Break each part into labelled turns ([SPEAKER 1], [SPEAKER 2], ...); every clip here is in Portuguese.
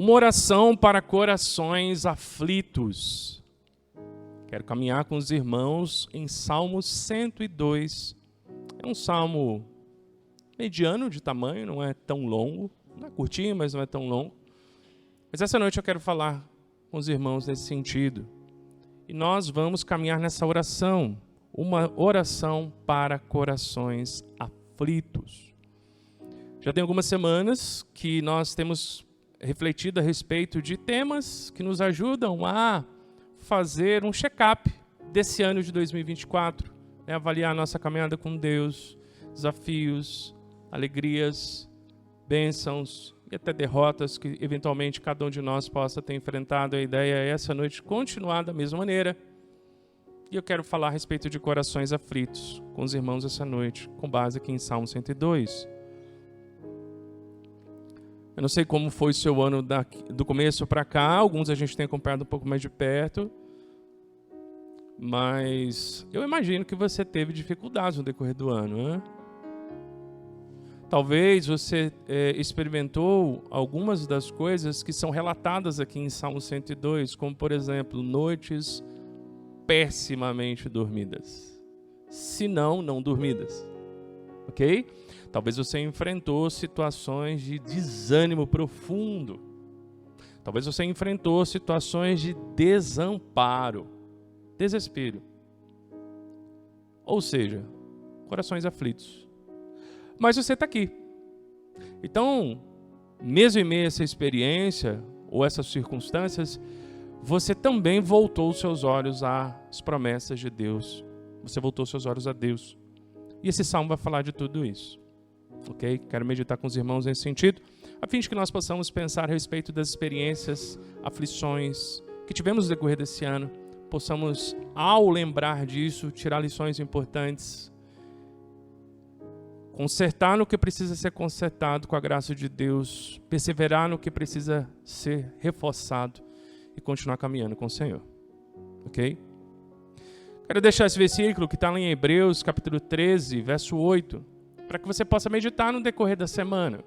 [SPEAKER 1] Uma oração para corações aflitos. Quero caminhar com os irmãos em Salmo 102. É um salmo mediano de tamanho, não é tão longo. Não é curtinho, mas não é tão longo. Mas essa noite eu quero falar com os irmãos nesse sentido. E nós vamos caminhar nessa oração. Uma oração para corações aflitos. Já tem algumas semanas que nós temos refletido a respeito de temas que nos ajudam a fazer um check-up desse ano de 2024, né? Avaliar a nossa caminhada com Deus, desafios, alegrias, bênçãos e até derrotas que eventualmente cada um de nós possa ter enfrentado. A ideia é essa noite continuar da mesma maneira. E eu quero falar a respeito de corações aflitos com os irmãos essa noite, com base aqui em Salmo 102. Eu não sei como foi o seu ano do começo para cá, alguns a gente tem acompanhado um pouco mais de perto, mas eu imagino que você teve dificuldades no decorrer do ano, né? Talvez você experimentou algumas das coisas que são relatadas aqui em Salmo 102, como por exemplo, noites pessimamente dormidas, se não dormidas, ok? Talvez você enfrentou situações de desânimo profundo. Talvez você enfrentou situações de desamparo, desespero. Ou seja, corações aflitos. Mas você está aqui. Então, mesmo em meio a essa experiência ou essas circunstâncias, você também voltou os seus olhos às promessas de Deus. Você voltou os seus olhos a Deus. E esse salmo vai falar de tudo isso. Ok? Quero meditar com os irmãos nesse sentido, a fim de que nós possamos pensar a respeito das experiências, aflições que tivemos no decorrer desse ano, possamos, ao lembrar disso, tirar lições importantes, consertar no que precisa ser consertado com a graça de Deus, perseverar no que precisa ser reforçado e continuar caminhando com o Senhor. Ok? Quero deixar esse versículo que está lá em Hebreus, capítulo 13, verso 8, para que você possa meditar no decorrer da semana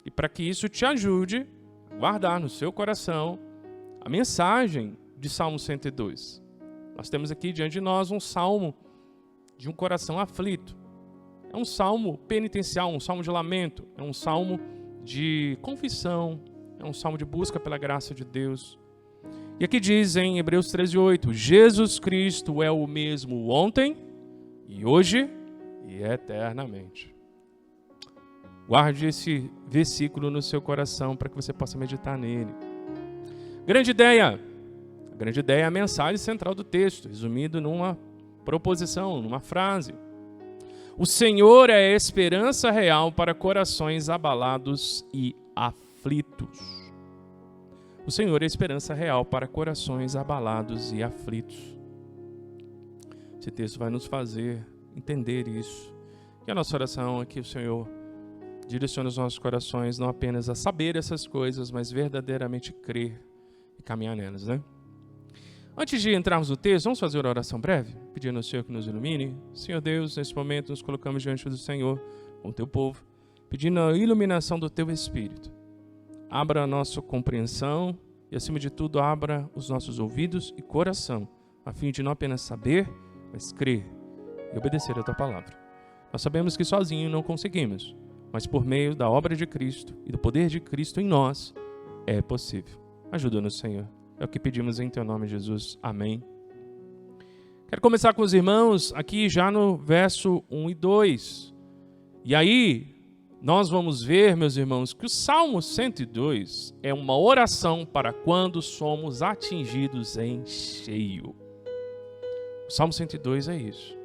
[SPEAKER 1] e para que isso te ajude a guardar no seu coração a mensagem de Salmo 102. Nós temos aqui diante de nós um salmo de um coração aflito. É um salmo penitencial, um salmo de lamento, é um salmo de confissão, é um salmo de busca pela graça de Deus. E aqui diz em Hebreus 13:8, Jesus Cristo é o mesmo ontem e hoje e eternamente. Guarde esse versículo no seu coração para que você possa meditar nele. Grande ideia. A grande ideia é a mensagem central do texto, resumido numa proposição, numa frase. O Senhor é a esperança real para corações abalados e aflitos. O Senhor é a esperança real para corações abalados e aflitos. Esse texto vai nos fazer entender isso. E a nossa oração é que o Senhor direcione os nossos corações não apenas a saber essas coisas, mas verdadeiramente crer e caminhar nelas, né? Antes de entrarmos no texto, vamos fazer uma oração breve, pedindo ao Senhor que nos ilumine. Senhor Deus, nesse momento nos colocamos diante do Senhor, com o Teu povo, pedindo a iluminação do Teu Espírito. Abra a nossa compreensão e, acima de tudo, abra os nossos ouvidos e coração, a fim de não apenas saber, mas crer e obedecer a Tua palavra. Nós sabemos que sozinho não conseguimos, mas por meio da obra de Cristo e do poder de Cristo em nós, é possível. Ajuda-nos, Senhor. É o que pedimos em Teu nome, Jesus. Amém. Quero começar com os irmãos aqui já no verso 1 e 2. E aí, nós vamos ver, meus irmãos, que o Salmo 102 é uma oração para quando somos atingidos em cheio. O Salmo 102 é isso.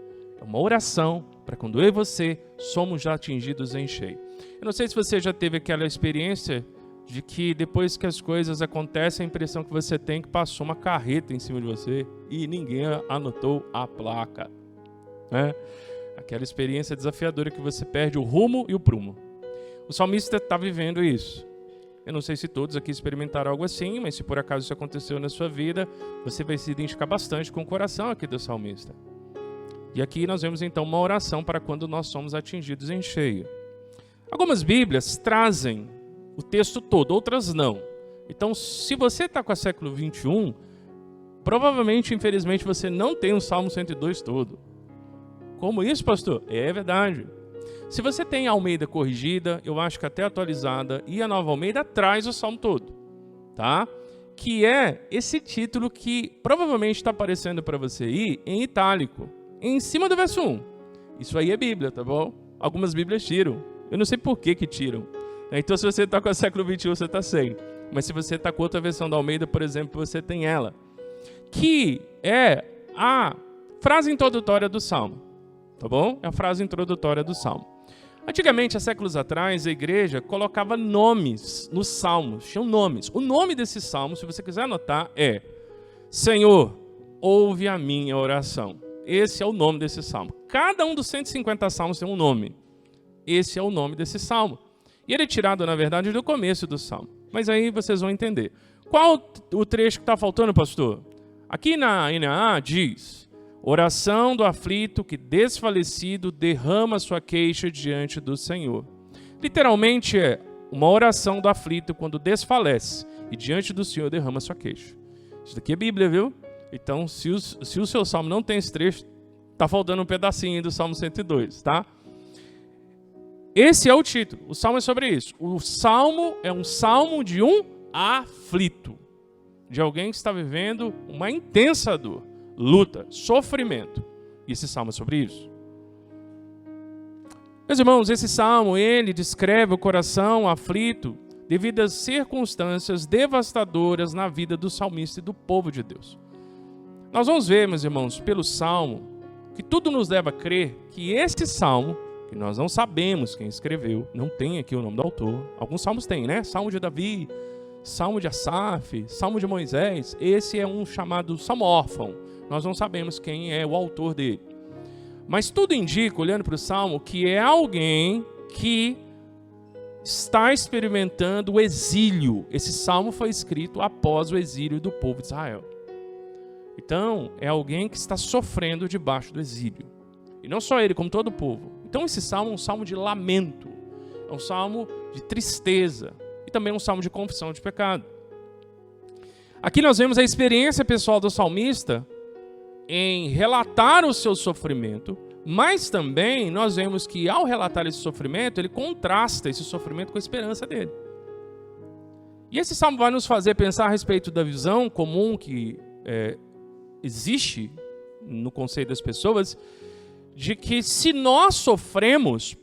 [SPEAKER 1] É uma oração para quando eu e você somos já atingidos em cheio. Eu não sei se você já teve aquela experiência de que depois que as coisas acontecem, a impressão que você tem é que passou uma carreta em cima de você e ninguém anotou a placa, né? Aquela experiência desafiadora que você perde o rumo e o prumo. O salmista está vivendo isso. Eu não sei se todos aqui experimentaram algo assim, mas se por acaso isso aconteceu na sua vida, você vai se identificar bastante com o coração aqui do salmista. E aqui nós vemos então uma oração para quando nós somos atingidos em cheio. Algumas Bíblias trazem o texto todo, outras não. Então, se você está com o século 21, provavelmente, infelizmente, você não tem o Salmo 102 todo. Como isso, pastor? É verdade. Se você tem a Almeida corrigida, eu acho que até atualizada, e a Nova Almeida, traz o Salmo todo, tá? Que é esse título que provavelmente está aparecendo para você aí em itálico, em cima do verso 1. Isso aí é Bíblia, tá bom? Algumas Bíblias tiram. Eu não sei por que tiram. Então, se você está com o século 21, você está sem. Mas se você está com outra versão da Almeida, por exemplo, você tem ela. Que é a frase introdutória do Salmo, tá bom? É a frase introdutória do Salmo. Antigamente, há séculos atrás, a igreja colocava nomes nos salmos, tinham nomes. O nome desse salmo, se você quiser anotar, é Senhor, ouve a minha oração. Esse é o nome desse salmo. Cada um dos 150 salmos tem um nome. Esse é o nome desse salmo. E ele é tirado, na verdade, do começo do salmo. Mas aí vocês vão entender. Qual o trecho que está faltando, pastor? Aqui na NAA diz: oração do aflito que desfalecido derrama sua queixa diante do Senhor. Literalmente é uma oração do aflito quando desfalece e diante do Senhor derrama sua queixa. Isso daqui é Bíblia, viu? Então, se o seu salmo não tem esse trecho, está faltando um pedacinho do Salmo 102, tá? Esse é o título. O salmo é sobre isso. O salmo é um salmo de um aflito, de alguém que está vivendo uma intensa dor, luta, sofrimento. E esse salmo é sobre isso. Meus irmãos, esse salmo, ele descreve o coração aflito devido às circunstâncias devastadoras na vida do salmista e do povo de Deus. Nós vamos ver, meus irmãos, pelo salmo, que tudo nos leva a crer que este salmo, que nós não sabemos quem escreveu, não tem aqui o nome do autor. Alguns salmos têm, né? Salmo de Davi, Salmo de Asaf, Salmo de Moisés. Esse é um chamado salmo órfão. Nós não sabemos quem é o autor dele. Mas tudo indica, olhando para o salmo, que é alguém que está experimentando o exílio. Esse salmo foi escrito após o exílio do povo de Israel. Então, é alguém que está sofrendo debaixo do exílio. E não só ele, como todo o povo. Então, esse salmo é um salmo de lamento. É um salmo de tristeza. E também um salmo de confissão de pecado. Aqui nós vemos a experiência pessoal do salmista em relatar o seu sofrimento, mas também nós vemos que ao relatar esse sofrimento, ele contrasta esse sofrimento com a esperança dele. E esse salmo vai nos fazer pensar a respeito da visão comum que existe no conceito das pessoas, de que se nós sofremos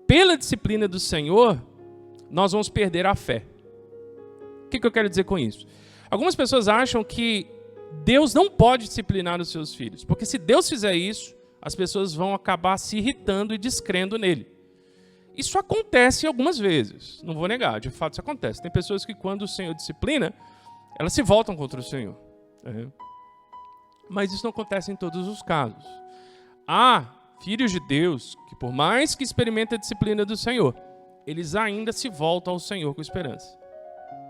[SPEAKER 1] pela disciplina do Senhor, nós vamos perder a fé. O que eu quero dizer com isso? Algumas pessoas acham que Deus não pode disciplinar os seus filhos, porque se Deus fizer isso, as pessoas vão acabar se irritando e descrendo nele. Isso acontece algumas vezes, não vou negar, de fato isso acontece. Tem pessoas que quando o Senhor disciplina, elas se voltam contra o Senhor. Mas isso não acontece em todos os casos. Há filhos de Deus que, por mais que experimentem a disciplina do Senhor, eles ainda se voltam ao Senhor com esperança.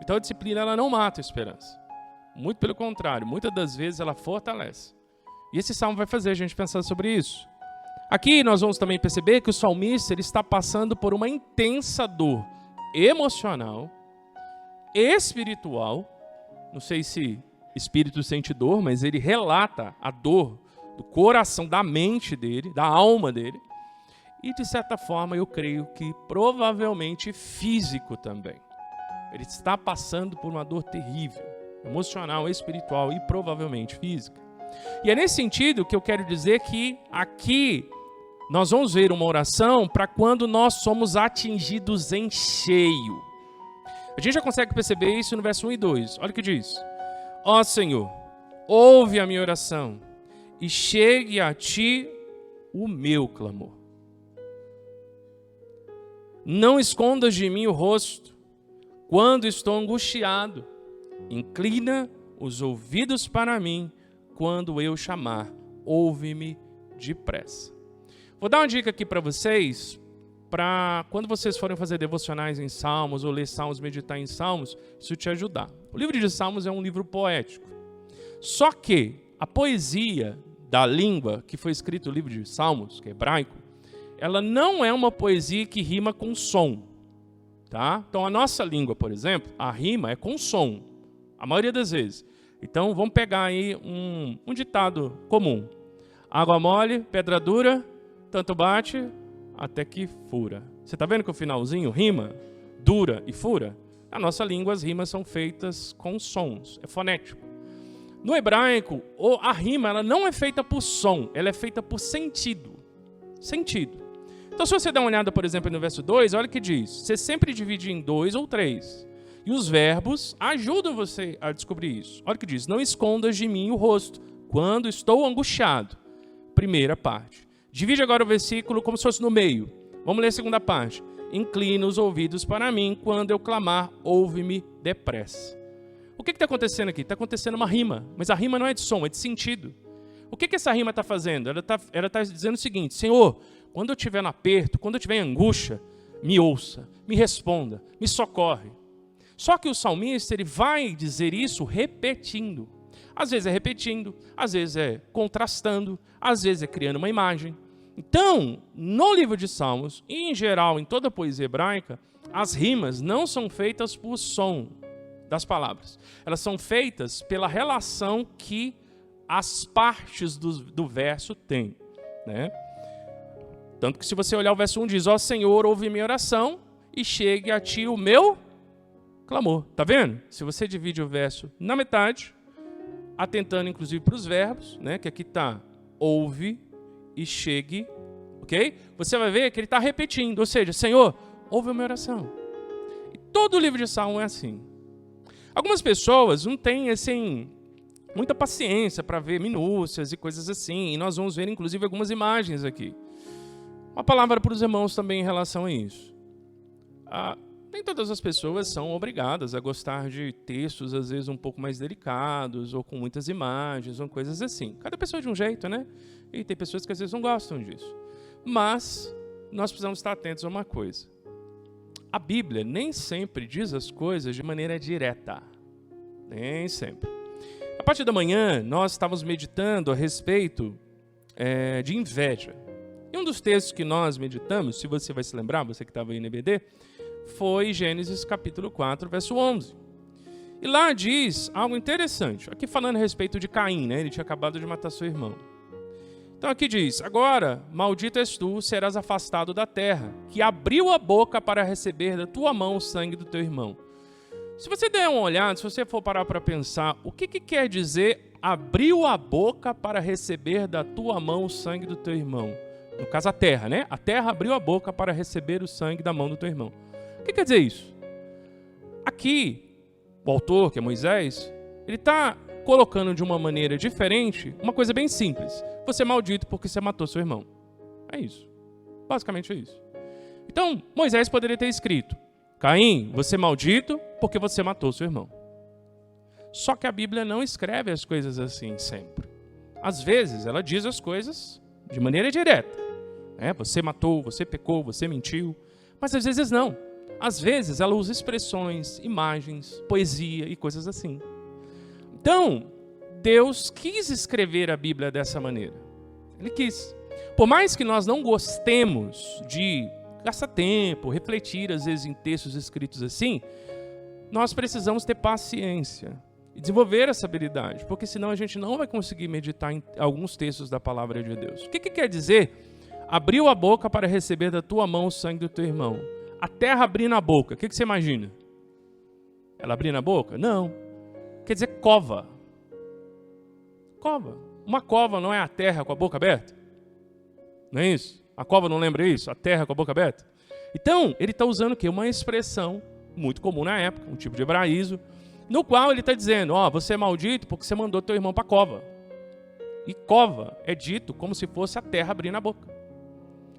[SPEAKER 1] Então a disciplina ela não mata a esperança. Muito pelo contrário, muitas das vezes ela fortalece. E esse salmo vai fazer a gente pensar sobre isso. Aqui nós vamos também perceber que o salmista ele está passando por uma intensa dor emocional, espiritual. Não sei se espírito sente dor, mas ele relata a dor do coração, da mente dele, da alma dele. E de certa forma eu creio que provavelmente físico também. Ele está passando por uma dor terrível, emocional, espiritual e provavelmente física. E é nesse sentido que eu quero dizer que aqui nós vamos ver uma oração para quando nós somos atingidos em cheio. A gente já consegue perceber isso no verso 1 e 2. Olha o que diz. Ó Senhor, ouve a minha oração e chegue a ti o meu clamor. Não escondas de mim o rosto quando estou angustiado. Inclina os ouvidos para mim quando eu chamar. Ouve-me depressa. Vou dar uma dica aqui para vocês, para quando vocês forem fazer devocionais em Salmos, ou ler Salmos, meditar em Salmos, isso te ajudar. O livro de Salmos é um livro poético. Só que a poesia da língua que foi escrito o livro de Salmos, que é hebraico, ela não é uma poesia que rima com som. Tá? Então, a nossa língua, por exemplo, a rima é com som, a maioria das vezes. Então, vamos pegar aí um ditado comum. Água mole, pedra dura, tanto bate até que fura. Você está vendo que o finalzinho rima, dura e fura? Na nossa língua, as rimas são feitas com sons, é fonético. No hebraico, a rima ela não é feita por som, ela é feita por sentido. Sentido. Então, se você dá uma olhada, por exemplo, no verso 2, olha o que diz. Você sempre divide em 2 ou 3. E os verbos ajudam você a descobrir isso. Olha o que diz. Não escondas de mim o rosto quando estou angustiado. Primeira parte. Divide agora o versículo como se fosse no meio. Vamos ler a segunda parte. Inclina os ouvidos para mim quando eu clamar, ouve-me depressa. O que está acontecendo aqui? Está acontecendo uma rima, mas a rima não é de som, é de sentido. O que essa rima está fazendo? Ela está dizendo o seguinte: Senhor, quando eu estiver no aperto, quando eu estiver em angústia, me ouça, me responda, me socorre. Só que o salmista ele vai dizer isso repetindo. Às vezes é repetindo, às vezes é contrastando, às vezes é criando uma imagem. Então, no livro de Salmos, e em geral em toda a poesia hebraica, as rimas não são feitas por som das palavras. Elas são feitas pela relação que as partes do verso têm, né? Tanto que se você olhar o verso 1 diz, ó Senhor, ouve minha oração e chegue a ti o meu clamor. Tá vendo? Se você divide o verso na metade, atentando inclusive para os verbos, né? Que aqui está ouve e chegue, ok? Você vai ver que ele está repetindo, ou seja, Senhor, ouve a minha oração. E todo o livro de Salmo é assim. Algumas pessoas não têm, assim, muita paciência para ver minúcias e coisas assim, e nós vamos ver, inclusive, algumas imagens aqui. Uma palavra para os irmãos também em relação a isso. Nem todas as pessoas são obrigadas a gostar de textos, às vezes, um pouco mais delicados, ou com muitas imagens, ou coisas assim. Cada pessoa de um jeito, né? E tem pessoas que, às vezes, não gostam disso. Mas nós precisamos estar atentos a uma coisa. A Bíblia nem sempre diz as coisas de maneira direta. Nem sempre. A partir da manhã, nós estávamos meditando a respeito de inveja. E um dos textos que nós meditamos, se você vai se lembrar, você que estava aí no EBD, foi Gênesis capítulo 4, verso 11. E lá diz algo interessante. Aqui falando a respeito de Caim, né? Ele tinha acabado de matar seu irmão. Então aqui diz, agora, maldito és tu, serás afastado da terra, que abriu a boca para receber da tua mão o sangue do teu irmão. Se você der uma olhada, se você for parar para pensar, o que quer dizer abriu a boca para receber da tua mão o sangue do teu irmão? No caso, a terra, né? A terra abriu a boca para receber o sangue da mão do teu irmão. O que quer dizer isso? Aqui, o autor, que é Moisés, ele está colocando de uma maneira diferente uma coisa bem simples. Você é maldito porque você matou seu irmão. É isso. Basicamente é isso. Então, Moisés poderia ter escrito, Caim, você é maldito porque você matou seu irmão. Só que a Bíblia não escreve as coisas assim sempre. Às vezes, ela diz as coisas de maneira direta. Você matou, você pecou, você mentiu. Mas às vezes não. Às vezes ela usa expressões, imagens, poesia e coisas assim. Então, Deus quis escrever a Bíblia dessa maneira. Ele quis. Por mais que nós não gostemos de gastar tempo, refletir às vezes em textos escritos assim, nós precisamos ter paciência e desenvolver essa habilidade, porque senão a gente não vai conseguir meditar em alguns textos da palavra de Deus. O que quer dizer? Abriu a boca para receber da tua mão o sangue do teu irmão. A terra abrindo a boca. O que você imagina? Ela abrindo a boca? Não. Quer dizer cova. Cova. Uma cova não é a terra com a boca aberta? Não é isso? A cova não lembra isso? A terra com a boca aberta? Então, ele está usando o quê? Uma expressão muito comum na época, um tipo de hebraísmo, no qual ele está dizendo, você é maldito porque você mandou teu irmão para a cova. E cova é dito como se fosse a terra abrindo a boca.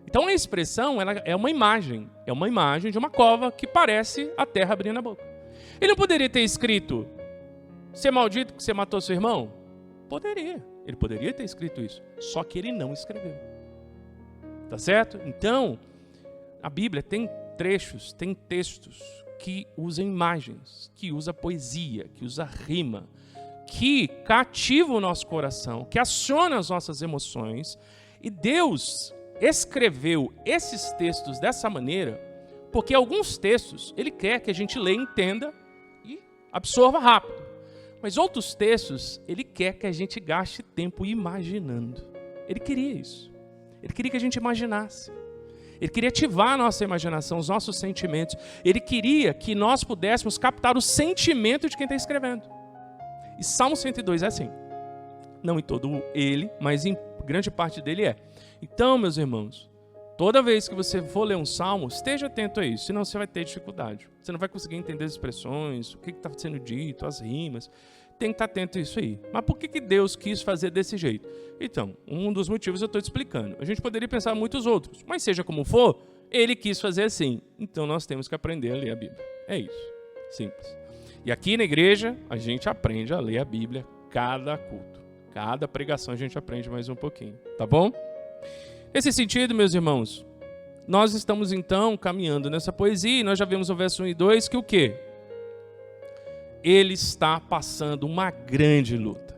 [SPEAKER 1] Então a expressão ela é uma imagem de uma cova que parece a terra abrindo a boca. Ele não poderia ter escrito, você é maldito porque você matou seu irmão? Poderia, ele poderia ter escrito isso, só que ele não escreveu. Tá certo? Então, a Bíblia tem trechos, tem textos que usam imagens, que usam poesia, que usam rima, que cativa o nosso coração, que aciona as nossas emoções. E Deus escreveu esses textos dessa maneira Porque alguns textos ele quer que a gente leia, entenda e absorva rápido. Mas outros textos ele quer que a gente gaste tempo imaginando. Ele queria isso. Ele queria que a gente imaginasse. Ele queria ativar a nossa imaginação, os nossos sentimentos. Ele queria que nós pudéssemos captar o sentimento de quem está escrevendo. E Salmo 102 é assim. Não em todo ele, mas em grande parte dele é. Então, meus irmãos, toda vez que você for ler um salmo, esteja atento a isso, senão você vai ter dificuldade. Você não vai conseguir entender as expressões, o que está sendo dito, as rimas. Tem que estar atento a isso aí. Mas por que Deus quis fazer desse jeito? Então, um dos motivos eu estou te explicando. A gente poderia pensar muitos outros, mas seja como for, ele quis fazer assim. Então nós temos que aprender a ler a Bíblia. É isso. Simples. E aqui na igreja, a gente aprende a ler a Bíblia cada culto. Cada pregação a gente aprende mais um pouquinho. Tá bom? Nesse sentido, meus irmãos, nós estamos então caminhando nessa poesia e nós já vimos no verso 1 e 2 que o quê? Ele está passando uma grande luta.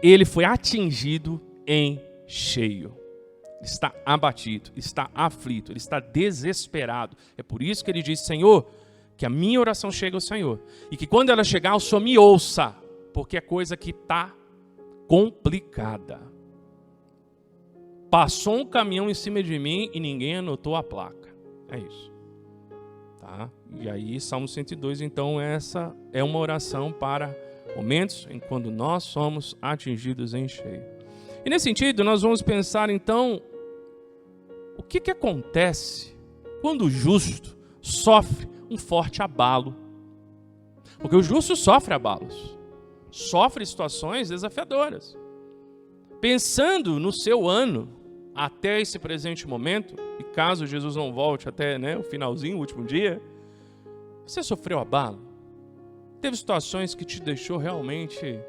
[SPEAKER 1] Ele foi atingido em cheio. Ele está abatido, está aflito, ele está desesperado. É por isso que ele diz, Senhor, que a minha oração chegue ao Senhor. E que quando ela chegar, o Senhor me ouça. Porque é coisa que está complicada. Passou um caminhão em cima de mim e ninguém anotou a placa. É isso. Tá? E aí, Salmo 102, então, essa é uma oração para momentos em quando nós somos atingidos em cheio. E nesse sentido, nós vamos pensar, então, o que acontece quando o justo sofre um forte abalo. Porque o justo sofre abalos, sofre situações desafiadoras. Pensando no seu ano, até esse presente momento, e caso Jesus não volte até o finalzinho, o último dia, você sofreu abalo? Teve situações que te deixou realmente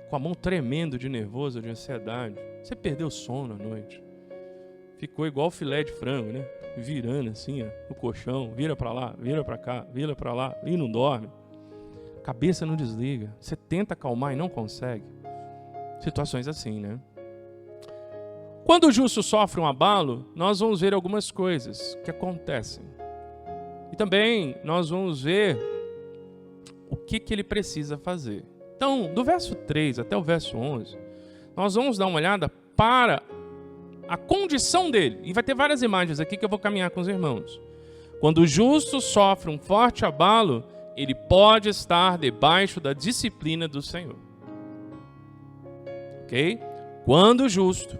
[SPEAKER 1] com a mão tremendo de nervoso, de ansiedade? Você perdeu sono à noite? Ficou igual filé de frango, né? Virando assim, no colchão, vira pra lá, vira pra cá, vira pra lá, e não dorme. A cabeça não desliga. Você tenta acalmar e não consegue. Situações assim, né? Quando o justo sofre um abalo, nós vamos ver algumas coisas que acontecem. E também nós vamos ver o que ele precisa fazer. Então, do verso 3 até o verso 11, nós vamos dar uma olhada para a condição dele. E vai ter várias imagens aqui que eu vou caminhar com os irmãos. Quando o justo sofre um forte abalo, ele pode estar debaixo da disciplina do Senhor. Ok? Quando o justo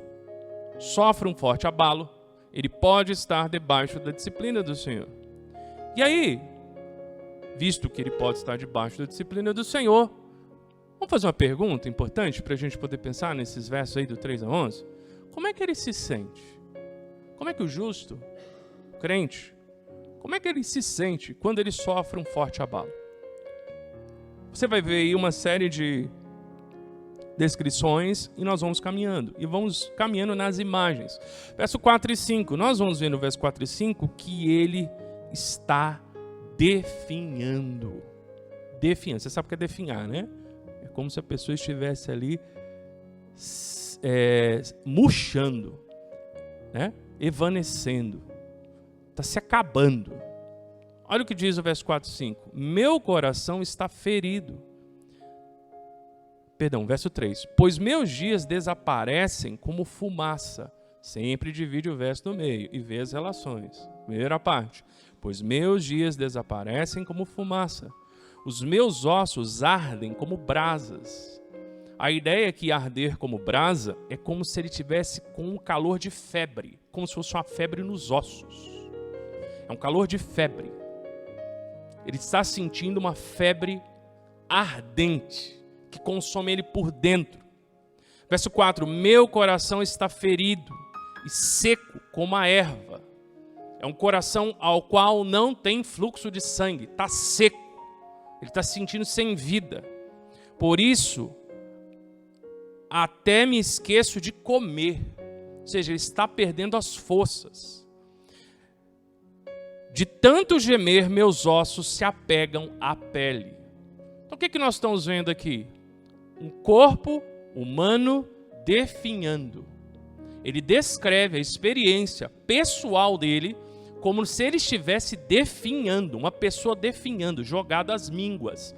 [SPEAKER 1] sofre um forte abalo, ele pode estar debaixo da disciplina do Senhor. E aí, visto que ele pode estar debaixo da disciplina do Senhor, vamos fazer uma pergunta importante para a gente poder pensar nesses versos aí do 3 a 11? Como é que ele se sente? Como é que o justo, o crente, como é que ele se sente quando ele sofre um forte abalo? Você vai ver aí uma série de descrições e nós vamos caminhando. E vamos caminhando nas imagens. Verso 4 e 5. Nós vamos ver no verso 4 e 5 que ele está definhando. Definhando. Você sabe o que é definhar, né? É como se a pessoa estivesse ali murchando, né? Evanecendo. Está se acabando. Olha o que diz o verso 4 e 5. Meu coração está ferido. Perdão, verso 3. Pois meus dias desaparecem como fumaça. Sempre divide o verso no meio e vê as relações. Primeira parte. Pois meus dias desaparecem como fumaça. Os meus ossos ardem como brasas. A ideia é que arder como brasa é como se ele tivesse com um calor de febre. Como se fosse uma febre nos ossos. É um calor de febre. Ele está sentindo uma febre ardente que consome ele por dentro. Verso 4. Meu coração está ferido e seco como a erva. É um coração ao qual não tem fluxo de sangue. Está seco. Ele está se sentindo sem vida. Por isso, até me esqueço de comer. Ou seja, ele está perdendo as forças. De tanto gemer, meus ossos se apegam à pele. Então, o que nós estamos vendo aqui? Um corpo humano definhando. Ele descreve a experiência pessoal dele como se ele estivesse definhando, uma pessoa definhando, jogada às mínguas.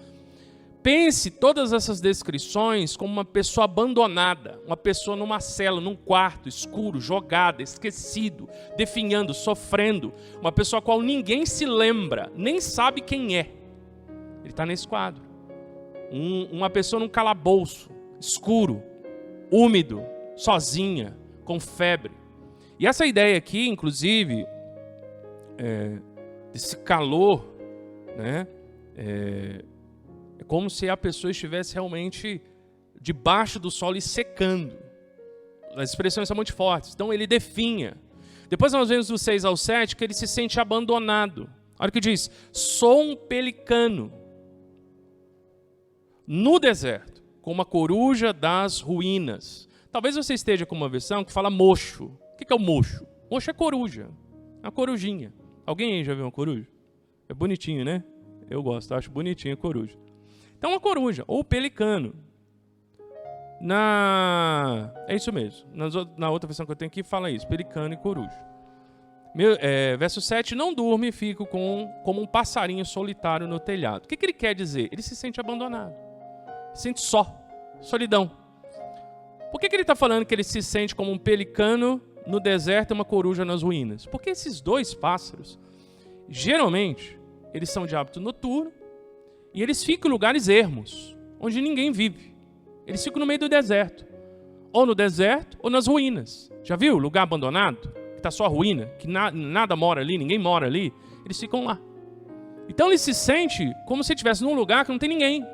[SPEAKER 1] Pense todas essas descrições como uma pessoa abandonada, uma pessoa numa cela, num quarto escuro, jogada, esquecido, definhando, sofrendo, uma pessoa a qual ninguém se lembra, nem sabe quem é. Ele está nesse quadro. Uma pessoa num calabouço, escuro, úmido, sozinha, com febre. E essa ideia aqui, inclusive, desse calor, né? É como se a pessoa estivesse realmente debaixo do sol e secando. As expressões são muito fortes. Então ele definha. Depois nós vemos do 6 ao 7 que ele se sente abandonado. Olha o que diz: sou um pelicano no deserto, como uma coruja das ruínas. Talvez você esteja com uma versão que fala mocho. O que é o mocho? Mocho é coruja. Uma corujinha. Alguém aí já viu uma coruja? É bonitinho, né? Eu gosto, acho bonitinho a coruja. Então, uma coruja, ou pelicano. É isso mesmo. Na outra versão que eu tenho aqui, fala isso. Pelicano e coruja. Verso 7. Não durmo e fico como um passarinho solitário no telhado. O que ele quer dizer? Ele se sente abandonado. Se sente só. Solidão. Por que ele está falando que ele se sente como um pelicano no deserto e uma coruja nas ruínas? Porque esses dois pássaros, geralmente, eles são de hábito noturno, e eles ficam em lugares ermos, onde ninguém vive. Eles ficam no meio do deserto. Ou no deserto, ou nas ruínas. Já viu? Lugar abandonado, que está só ruína, que nada mora ali, ninguém mora ali. Eles ficam lá. Então ele se sente como se estivesse num lugar que não tem ninguém.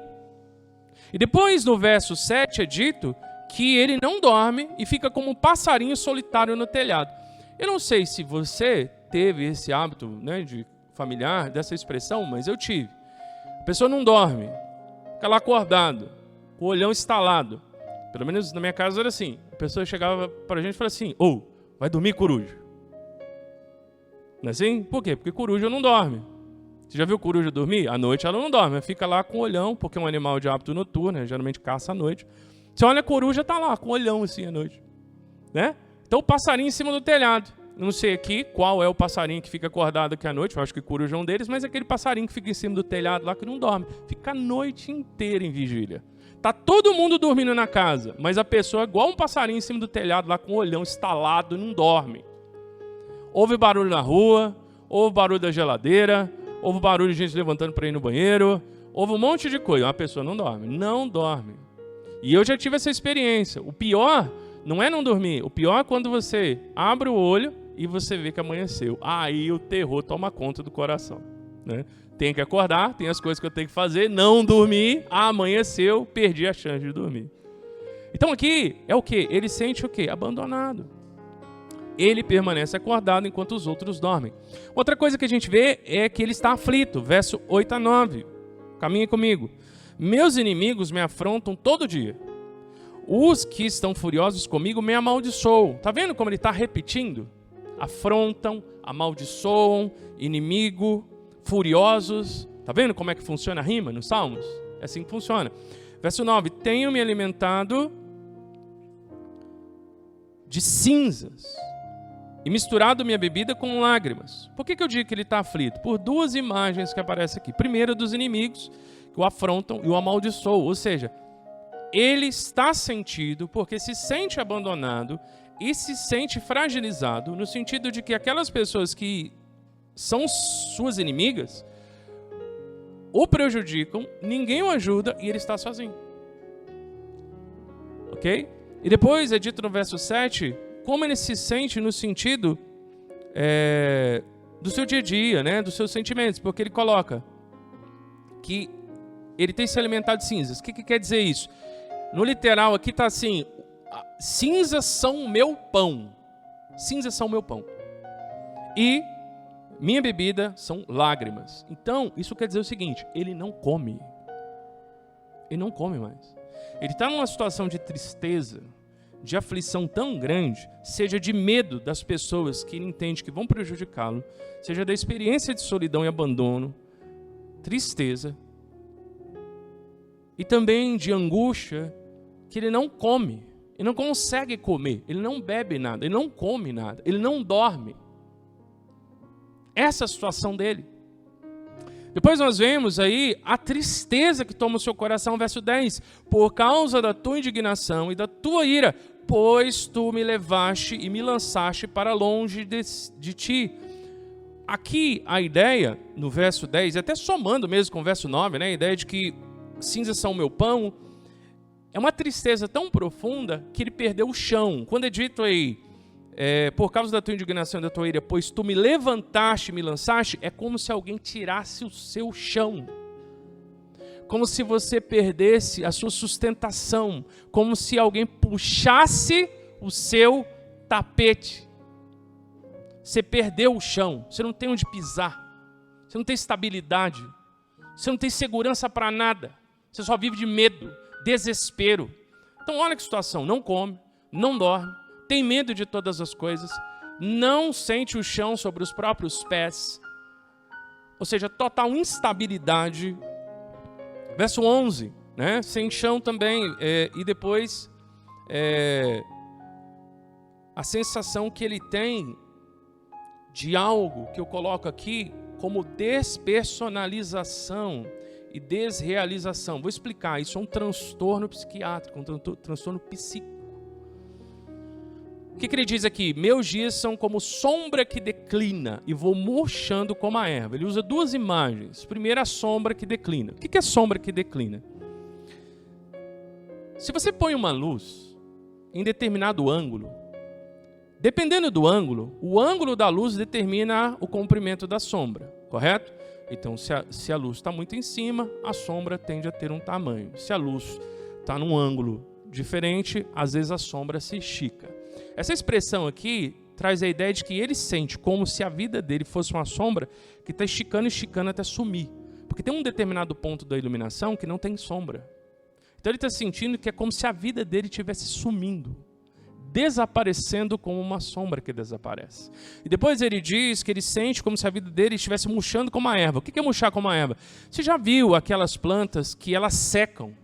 [SPEAKER 1] E depois, no verso 7, é dito que ele não dorme e fica como um passarinho solitário no telhado. Eu não sei se você teve esse hábito, né, de familiar, dessa expressão, mas eu tive. A pessoa não dorme, fica lá acordado, com o olhão estalado. Pelo menos na minha casa era assim. A pessoa chegava pra gente e falava assim: vai dormir, coruja? Não é assim? Por quê? Porque coruja não dorme. Você já viu coruja dormir? À noite ela não dorme, ela fica lá com o olhão, porque é um animal de hábito noturno, né? Geralmente caça à noite. Você olha a coruja, tá lá, com o olhão assim à noite. Né? Então o passarinho em cima do telhado. Não sei aqui qual é o passarinho que fica acordado aqui à noite, eu acho que coruja é um deles, mas é aquele passarinho que fica em cima do telhado lá que não dorme. Fica a noite inteira em vigília. Tá todo mundo dormindo na casa, mas a pessoa é igual um passarinho em cima do telhado lá com o olhão estalado e não dorme. Ouve barulho na rua, ouve barulho da geladeira, ouve barulho de gente levantando para ir no banheiro, ouve um monte de coisa. Uma pessoa não dorme. Não dorme. E eu já tive essa experiência. O pior não é não dormir. O pior é quando você abre o olho e você vê que amanheceu. Aí o terror toma conta do coração, né? Tem que acordar, tem as coisas que eu tenho que fazer, não dormir, amanheceu, perdi a chance de dormir. Então aqui é o quê? Ele sente o quê? Abandonado. Ele permanece acordado enquanto os outros dormem. Outra coisa que a gente vê é que ele está aflito. Verso 8 a 9. Caminhe comigo. Meus inimigos me afrontam todo dia. Os que estão furiosos comigo me amaldiçoam. Está vendo como ele está repetindo? Afrontam, amaldiçoam, inimigo, furiosos. Está vendo como é que funciona a rima nos Salmos? É assim que funciona. Verso 9. Tenho me alimentado de cinzas e misturado minha bebida com lágrimas. Por que eu digo que ele está aflito? Por duas imagens que aparecem aqui. Primeiro, dos inimigos que o afrontam e o amaldiçoam. Ou seja, ele está sentido porque se sente abandonado e se sente fragilizado, no sentido de que aquelas pessoas que são suas inimigas o prejudicam, ninguém o ajuda e ele está sozinho. Ok? E depois é dito no verso 7 como ele se sente no sentido do seu dia a dia, né? Dos seus sentimentos, porque ele coloca que ele tem se alimentado de cinzas. O que quer dizer isso? No literal aqui está assim: cinzas são o meu pão. Cinzas são o meu pão. E minha bebida são lágrimas. Então, isso quer dizer o seguinte: ele não come. Ele não come mais. Ele está numa situação de tristeza, de aflição tão grande, seja de medo das pessoas que ele entende que vão prejudicá-lo, seja da experiência de solidão e abandono, tristeza, e também de angústia, que ele não come, ele não consegue comer, ele não bebe nada, ele não come nada, ele não dorme. essa é a situação dele. Depois nós vemos aí a tristeza que toma o seu coração, verso 10. Por causa da tua indignação e da tua ira, pois tu me levaste e me lançaste para longe de ti. Aqui a ideia, no verso 10, até somando mesmo com o verso 9, né, a ideia de que cinzas são o meu pão, é uma tristeza tão profunda que ele perdeu o chão. Quando é dito aí, por causa da tua indignação e da tua ira, pois tu me levantaste e me lançaste, é como se alguém tirasse o seu chão. Como se você perdesse a sua sustentação. Como se alguém puxasse o seu tapete. Você perdeu o chão. Você não tem onde pisar. Você não tem estabilidade. Você não tem segurança para nada. Você só vive de medo, desespero. Então olha que situação. Não come, não dorme, tem medo de todas as coisas, não sente o chão sobre os próprios pés. Ou seja, total instabilidade. Verso 11, né? Sem chão também. E depois, a sensação que ele tem de algo que eu coloco aqui como despersonalização e desrealização. Vou explicar. Isso é um transtorno psiquiátrico, um transtorno psíquico. O que ele diz aqui? Meus dias são como sombra que declina e vou murchando como a erva. Ele usa duas imagens. Primeiro, a sombra que declina. O que é sombra que declina? Se você põe uma luz em determinado ângulo, dependendo do ângulo, o ângulo da luz determina o comprimento da sombra, correto? Então, se a luz está muito em cima, a sombra tende a ter um tamanho. Se a luz está num ângulo diferente, às vezes a sombra se estica. Essa expressão aqui traz a ideia de que ele sente como se a vida dele fosse uma sombra que está esticando até sumir. Porque tem um determinado ponto da iluminação que não tem sombra. Então ele está sentindo que é como se a vida dele estivesse sumindo, desaparecendo como uma sombra que desaparece. E depois ele diz que ele sente como se a vida dele estivesse murchando como a erva. O que é murchar como a erva? Você já viu aquelas plantas que elas secam?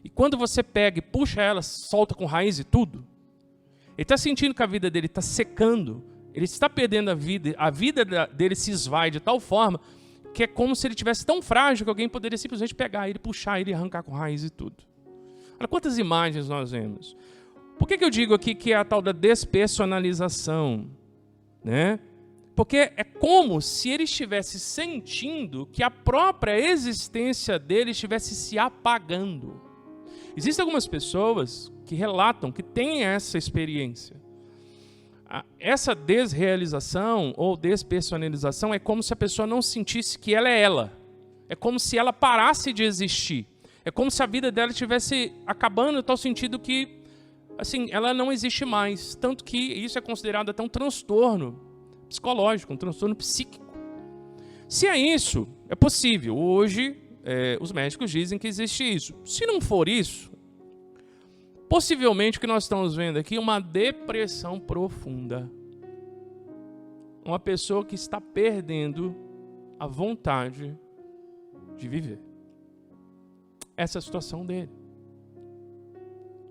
[SPEAKER 1] E quando você pega e puxa elas, solta com raiz e tudo? Ele está sentindo que a vida dele está secando, ele está perdendo a vida dele se esvai de tal forma que é como se ele tivesse tão frágil que alguém poderia simplesmente pegar ele, puxar ele e arrancar com raiz e tudo. Olha quantas imagens nós vemos. Por que eu digo aqui que é a tal da despersonalização? Né? Porque é como se ele estivesse sentindo que a própria existência dele estivesse se apagando. Existem algumas pessoas que relatam que têm essa experiência. Essa desrealização ou despersonalização é como se a pessoa não sentisse que ela é ela. É como se ela parasse de existir. É como se a vida dela estivesse acabando em tal sentido que assim, ela não existe mais. Tanto que isso é considerado até um transtorno psicológico, um transtorno psíquico. Se é isso, é possível. Hoje, os médicos dizem que existe isso. Se não for isso, possivelmente o que nós estamos vendo aqui é uma depressão profunda. Uma pessoa que está perdendo a vontade de viver. Essa é a situação dele.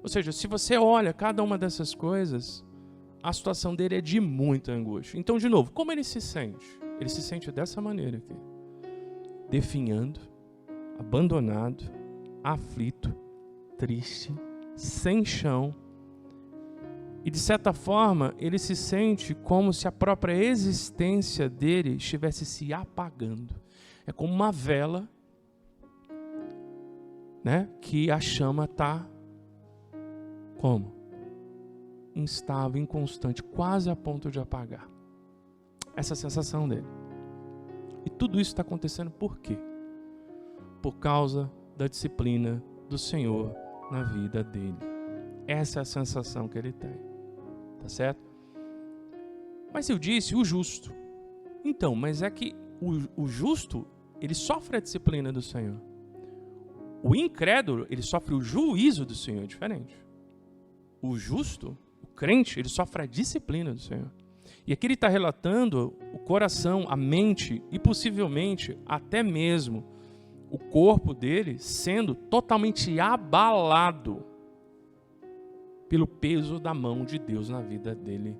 [SPEAKER 1] Ou seja, se você olha cada uma dessas coisas, a situação dele é de muita angústia. Então, de novo, como ele se sente? Ele se sente dessa maneira aqui. Definhando, abandonado, aflito, triste, sem chão. E, de certa forma, ele se sente como se a própria existência dele estivesse se apagando. É como uma vela, né, que a chama está como? Instável, inconstante, quase a ponto de apagar. Essa é a sensação dele. E tudo isso está acontecendo por quê? Por causa da disciplina do Senhor na vida dele. Essa é a sensação que ele tem. Tá certo? Mas eu disse o justo. Então, mas é que o justo, ele sofre a disciplina do Senhor. O incrédulo, ele sofre o juízo do Senhor, é diferente. O justo, o crente, ele sofre a disciplina do Senhor. E aqui ele está relatando o coração, a mente e possivelmente até mesmo o corpo dele sendo totalmente abalado pelo peso da mão de Deus na vida dele.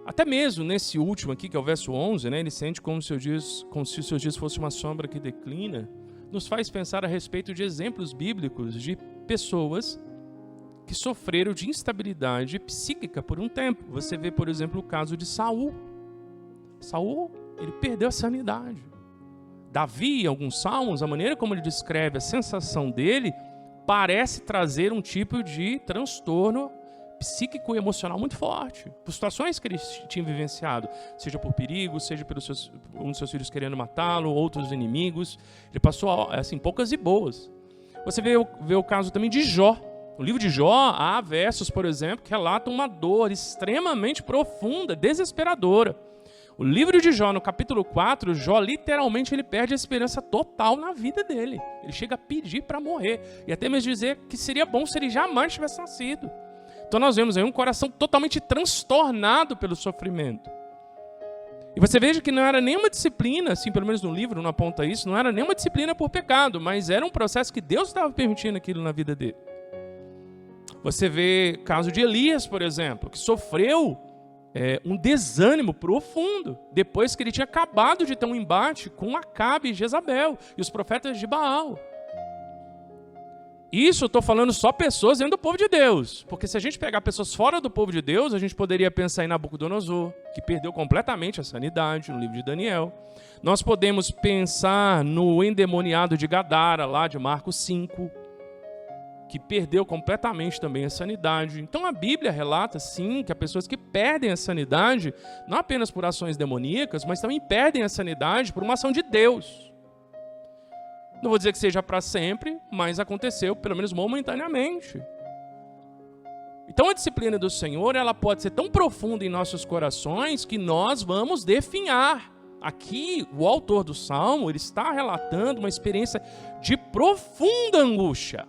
[SPEAKER 1] Até mesmo nesse último aqui, que é o verso 11, né, ele sente como se os seus dias fossem uma sombra que declina, nos faz pensar a respeito de exemplos bíblicos de pessoas que sofreram de instabilidade psíquica por um tempo. Você vê, por exemplo, o caso de Saul. Saul, ele perdeu a sanidade. Davi, em alguns salmos, a maneira como ele descreve a sensação dele parece trazer um tipo de transtorno psíquico e emocional muito forte, por situações que ele tinha vivenciado, seja por perigo, seja pelos um dos seus filhos querendo matá-lo, outros inimigos. Ele passou assim, poucas e boas. Você vê o caso também de Jó. No livro de Jó, há versos, por exemplo, que relatam uma dor extremamente profunda, desesperadora. O livro de Jó, no capítulo 4, Jó literalmente ele perde a esperança total na vida dele. Ele chega a pedir para morrer e até mesmo dizer que seria bom se ele jamais tivesse nascido. Então nós vemos aí um coração totalmente transtornado pelo sofrimento. E você veja que não era nenhuma disciplina, assim, pelo menos no livro não aponta isso, não era nenhuma disciplina por pecado, mas era um processo que Deus estava permitindo aquilo na vida dele. Você vê o caso de Elias, por exemplo, que sofreu um desânimo profundo, depois que ele tinha acabado de ter um embate com Acabe e Jezabel e os profetas de Baal. Isso eu estou falando só pessoas dentro do povo de Deus, porque se a gente pegar pessoas fora do povo de Deus, a gente poderia pensar em Nabucodonosor, que perdeu completamente a sanidade no livro de Daniel. Nós podemos pensar no endemoniado de Gadara, lá de Marcos 5, que perdeu completamente também a sanidade. Então a Bíblia relata, sim, que há pessoas que perdem a sanidade, não apenas por ações demoníacas, mas também perdem a sanidade por uma ação de Deus. Não vou dizer que seja para sempre, mas aconteceu, pelo menos momentaneamente. Então a disciplina do Senhor, ela pode ser tão profunda em nossos corações que nós vamos definhar. Aqui, o autor do Salmo, ele está relatando uma experiência de profunda angústia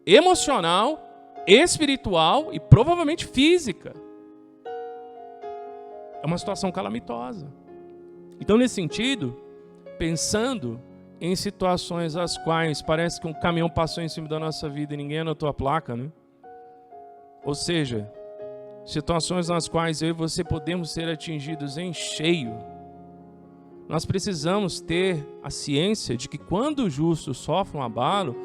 [SPEAKER 1] emocional, espiritual e provavelmente física. É uma situação calamitosa. Então, nesse sentido, pensando em situações as quais parece que um caminhão passou em cima da nossa vida e ninguém anotou a placa, né? Ou seja, situações nas quais eu e você podemos ser atingidos em cheio. Nós precisamos ter a ciência de que quando o justo sofre um abalo,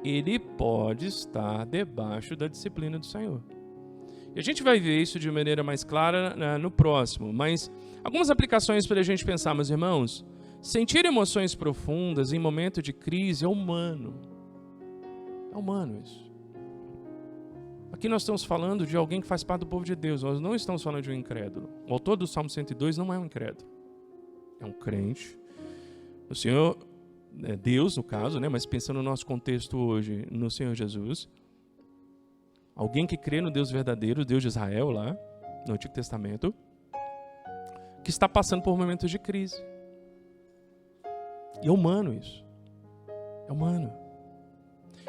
[SPEAKER 1] ele pode estar debaixo da disciplina do Senhor. E a gente vai ver isso de maneira mais clara no próximo, mas algumas aplicações para a gente pensar, meus irmãos. Sentir emoções profundas em momento de crise é humano. É humano isso. Aqui nós estamos falando de alguém que faz parte do povo de Deus. Nós não estamos falando de um incrédulo. O autor do Salmo 102 não é um incrédulo. É um crente. O Senhor, Deus no caso, né? Mas pensando no nosso contexto hoje, no Senhor Jesus. Alguém que crê no Deus verdadeiro, Deus de Israel lá, no Antigo Testamento, que está passando por momentos de crise. E é humano isso. É humano.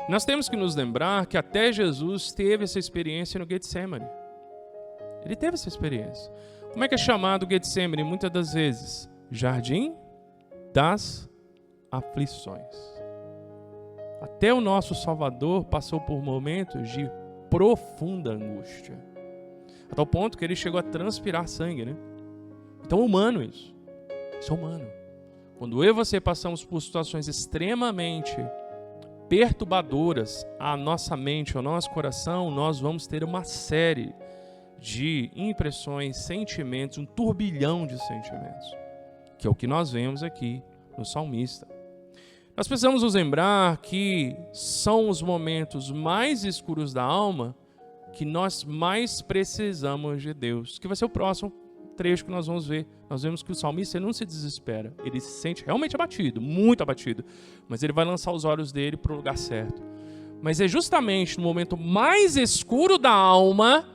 [SPEAKER 1] Nós temos que nos lembrar que até Jesus teve essa experiência no Getsemane. Ele teve essa experiência. Como é que é chamado o Getsemane muitas das vezes? Jardim das aflições. Até o nosso Salvador passou por momentos de profunda angústia. A tal ponto que ele chegou a transpirar sangue, né? Então é humano isso. Isso é humano. Quando eu e você passamos por situações extremamente perturbadoras à nossa mente, ao nosso coração, nós vamos ter uma série de impressões, sentimentos, um turbilhão de sentimentos, que é o que nós vemos aqui no salmista. Nós precisamos nos lembrar que são os momentos mais escuros da alma que nós mais precisamos de Deus, que vai ser o próximo trecho que nós vamos ver. Nós vemos que o salmista não se desespera, ele se sente realmente abatido, muito abatido, mas ele vai lançar os olhos dele para o lugar certo. Mas é justamente no momento mais escuro da alma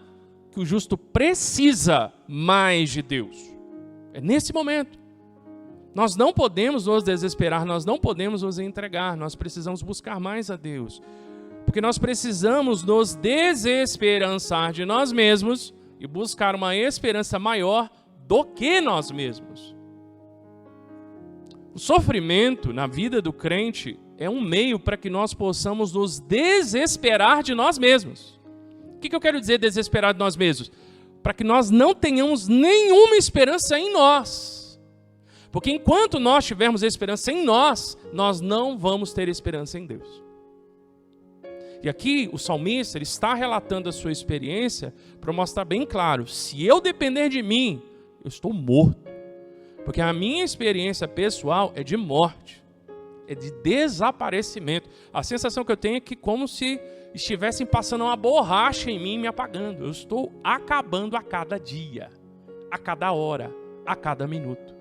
[SPEAKER 1] que o justo precisa mais de Deus. É nesse momento. Nós não podemos nos desesperar, nós não podemos nos entregar, nós precisamos buscar mais a Deus, porque nós precisamos nos desesperançar de nós mesmos e buscar uma esperança maior do que nós mesmos. O sofrimento na vida do crente é um meio para que nós possamos nos desesperar de nós mesmos. O que eu quero dizer desesperar de nós mesmos? para que nós não tenhamos nenhuma esperança em nós. Porque enquanto nós tivermos esperança em nós, nós não vamos ter esperança em Deus. E aqui o salmista ele está relatando a sua experiência para mostrar bem claro, se eu depender de mim, eu estou morto. Porque a minha experiência pessoal é de morte, é de desaparecimento. A sensação que eu tenho é que como se estivessem passando uma borracha em mim e me apagando. Eu estou acabando a cada dia, a cada hora, a cada minuto.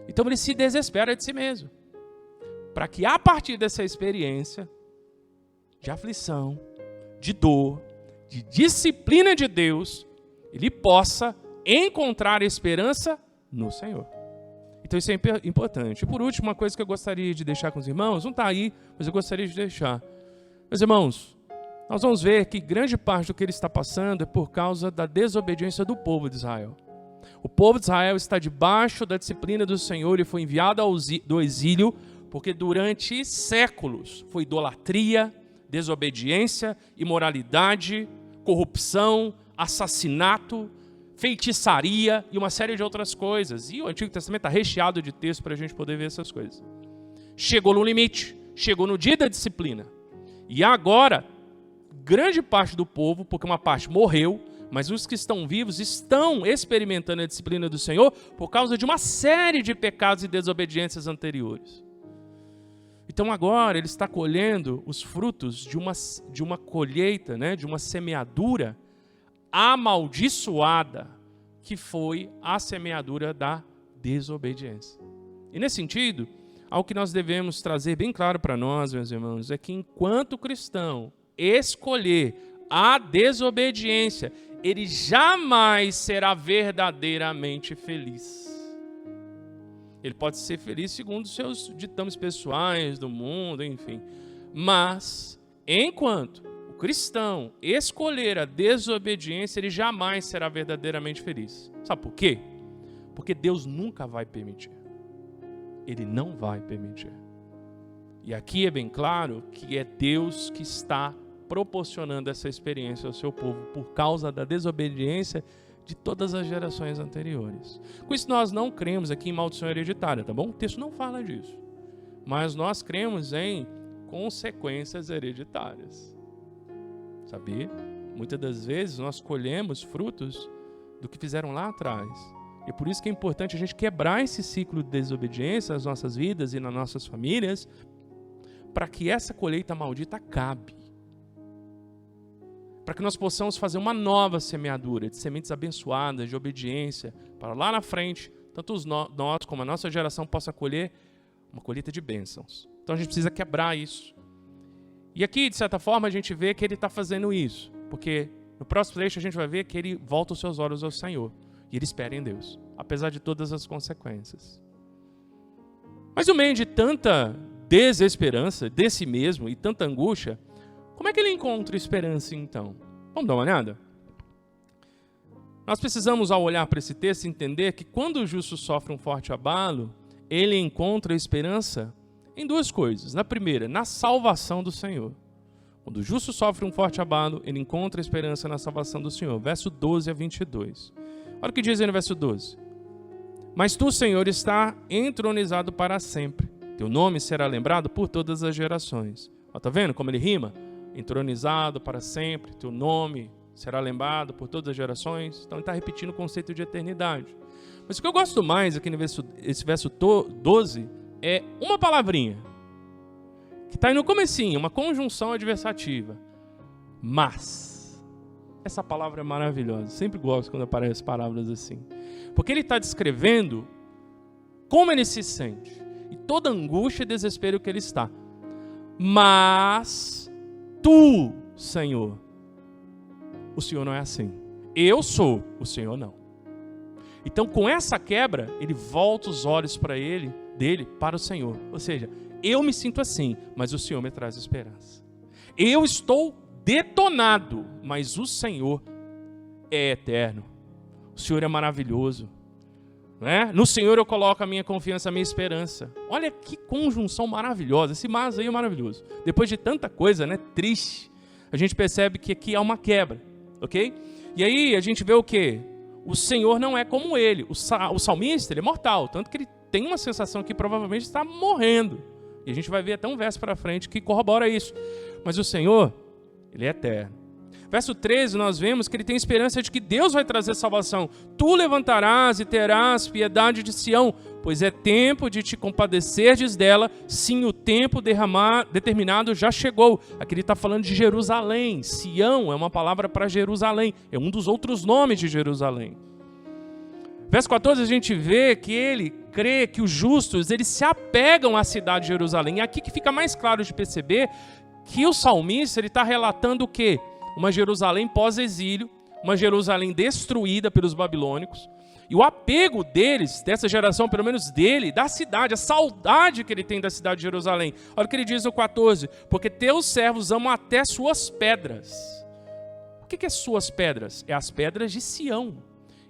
[SPEAKER 1] Então ele se desespera de si mesmo, para que a partir dessa experiência de aflição, de dor, de disciplina de Deus, ele possa encontrar esperança no Senhor. Então isso é importante. E por último, uma coisa que eu gostaria de deixar com os irmãos, não está aí, mas eu gostaria de deixar. Meus irmãos, nós vamos ver que grande parte do que ele está passando é por causa da desobediência do povo de Israel. O povo de Israel está debaixo da disciplina do Senhor e foi enviado do exílio porque durante séculos foi idolatria, desobediência, imoralidade, corrupção, assassinato, feitiçaria e uma série de outras coisas. E o Antigo Testamento está recheado de textos para a gente poder ver essas coisas. Chegou no limite, chegou no dia da disciplina. E agora, grande parte do povo, porque uma parte morreu, mas os que estão vivos estão experimentando a disciplina do Senhor por causa de uma série de pecados e desobediências anteriores. Então agora ele está colhendo os frutos de uma colheita, né, de uma semeadura amaldiçoada, que foi a semeadura da desobediência. E nesse sentido, algo que nós devemos trazer bem claro para nós, meus irmãos, é que enquanto cristão escolher a desobediência, ele jamais será verdadeiramente feliz. Ele pode ser feliz segundo os seus ditames pessoais do mundo, enfim. Mas, enquanto o cristão escolher a desobediência, ele jamais será verdadeiramente feliz. Sabe por quê? Porque Deus nunca vai permitir. Ele não vai permitir. E aqui é bem claro que é Deus que está proporcionando essa experiência ao seu povo por causa da desobediência de todas as gerações anteriores. Com isso, nós não cremos aqui em maldição hereditária, tá bom? O texto não fala disso. Mas nós cremos em consequências hereditárias. Sabia? Muitas das vezes nós colhemos frutos do que fizeram lá atrás. E por isso que é importante a gente quebrar esse ciclo de desobediência nas nossas vidas e nas nossas famílias, para que essa colheita maldita acabe. Para que nós possamos fazer uma nova semeadura de sementes abençoadas, de obediência, para lá na frente, tanto nós como a nossa geração possa colher uma colheita de bênçãos. Então a gente precisa quebrar isso. E aqui, de certa forma, a gente vê que ele está fazendo isso, porque no próximo trecho a gente vai ver que ele volta os seus olhos ao Senhor, e ele espera em Deus, apesar de todas as consequências. Mas no meio de tanta desesperança de si mesmo e tanta angústia, como é que ele encontra esperança, então? Vamos dar uma olhada? Nós precisamos, ao olhar para esse texto, entender que quando o justo sofre um forte abalo, ele encontra esperança em duas coisas. Na primeira, na salvação do Senhor. Quando o justo sofre um forte abalo, ele encontra esperança na salvação do Senhor. Verso 12 a 22. Olha o que diz aí no verso 12. Mas tu, Senhor, está entronizado para sempre. Teu nome será lembrado por todas as gerações. Está vendo como ele rima? Entronizado para sempre, teu nome será lembrado por todas as gerações. Então ele está repetindo o conceito de eternidade. Mas o que eu gosto mais aqui nesse verso 12 é uma palavrinha, que está aí no comecinho, uma conjunção adversativa. Mas. Essa palavra é maravilhosa. Sempre gosto quando aparecem palavras assim. Porque ele está descrevendo como ele se sente. E toda angústia e desespero que ele está. Mas tu, Senhor, o Senhor não é assim. Eu sou, o Senhor não. Então, com essa quebra, ele volta os olhos dele para o Senhor. Ou seja, eu me sinto assim, mas o Senhor me traz esperança. Eu estou detonado, mas o Senhor é eterno. O Senhor é maravilhoso. Né? No Senhor eu coloco a minha confiança, a minha esperança. Olha que conjunção maravilhosa. Esse mas aí é maravilhoso. Depois de tanta coisa, né, triste, a gente percebe que aqui há uma quebra, ok? E aí a gente vê o quê? O Senhor não é como ele. O salmista, ele é mortal, tanto que ele tem uma sensação que provavelmente está morrendo. E a gente vai ver até um verso para frente que corrobora isso. Mas o Senhor, ele é eterno. Verso 13, nós vemos que ele tem esperança de que Deus vai trazer salvação. Tu levantarás e terás piedade de Sião, pois é tempo de te compadeceres dela, sim, o tempo determinado já chegou. Aqui ele está falando de Jerusalém. Sião é uma palavra para Jerusalém, é um dos outros nomes de Jerusalém. Verso 14, a gente vê que ele crê que os justos, eles se apegam à cidade de Jerusalém. E aqui que fica mais claro de perceber que o salmista está relatando o quê? Uma Jerusalém pós-exílio, uma Jerusalém destruída pelos babilônicos, e o apego deles, dessa geração, pelo menos dele, da cidade, a saudade que ele tem da cidade de Jerusalém. Olha o que ele diz no 14, porque teus servos amam até suas pedras. O que é suas pedras? É as pedras de Sião.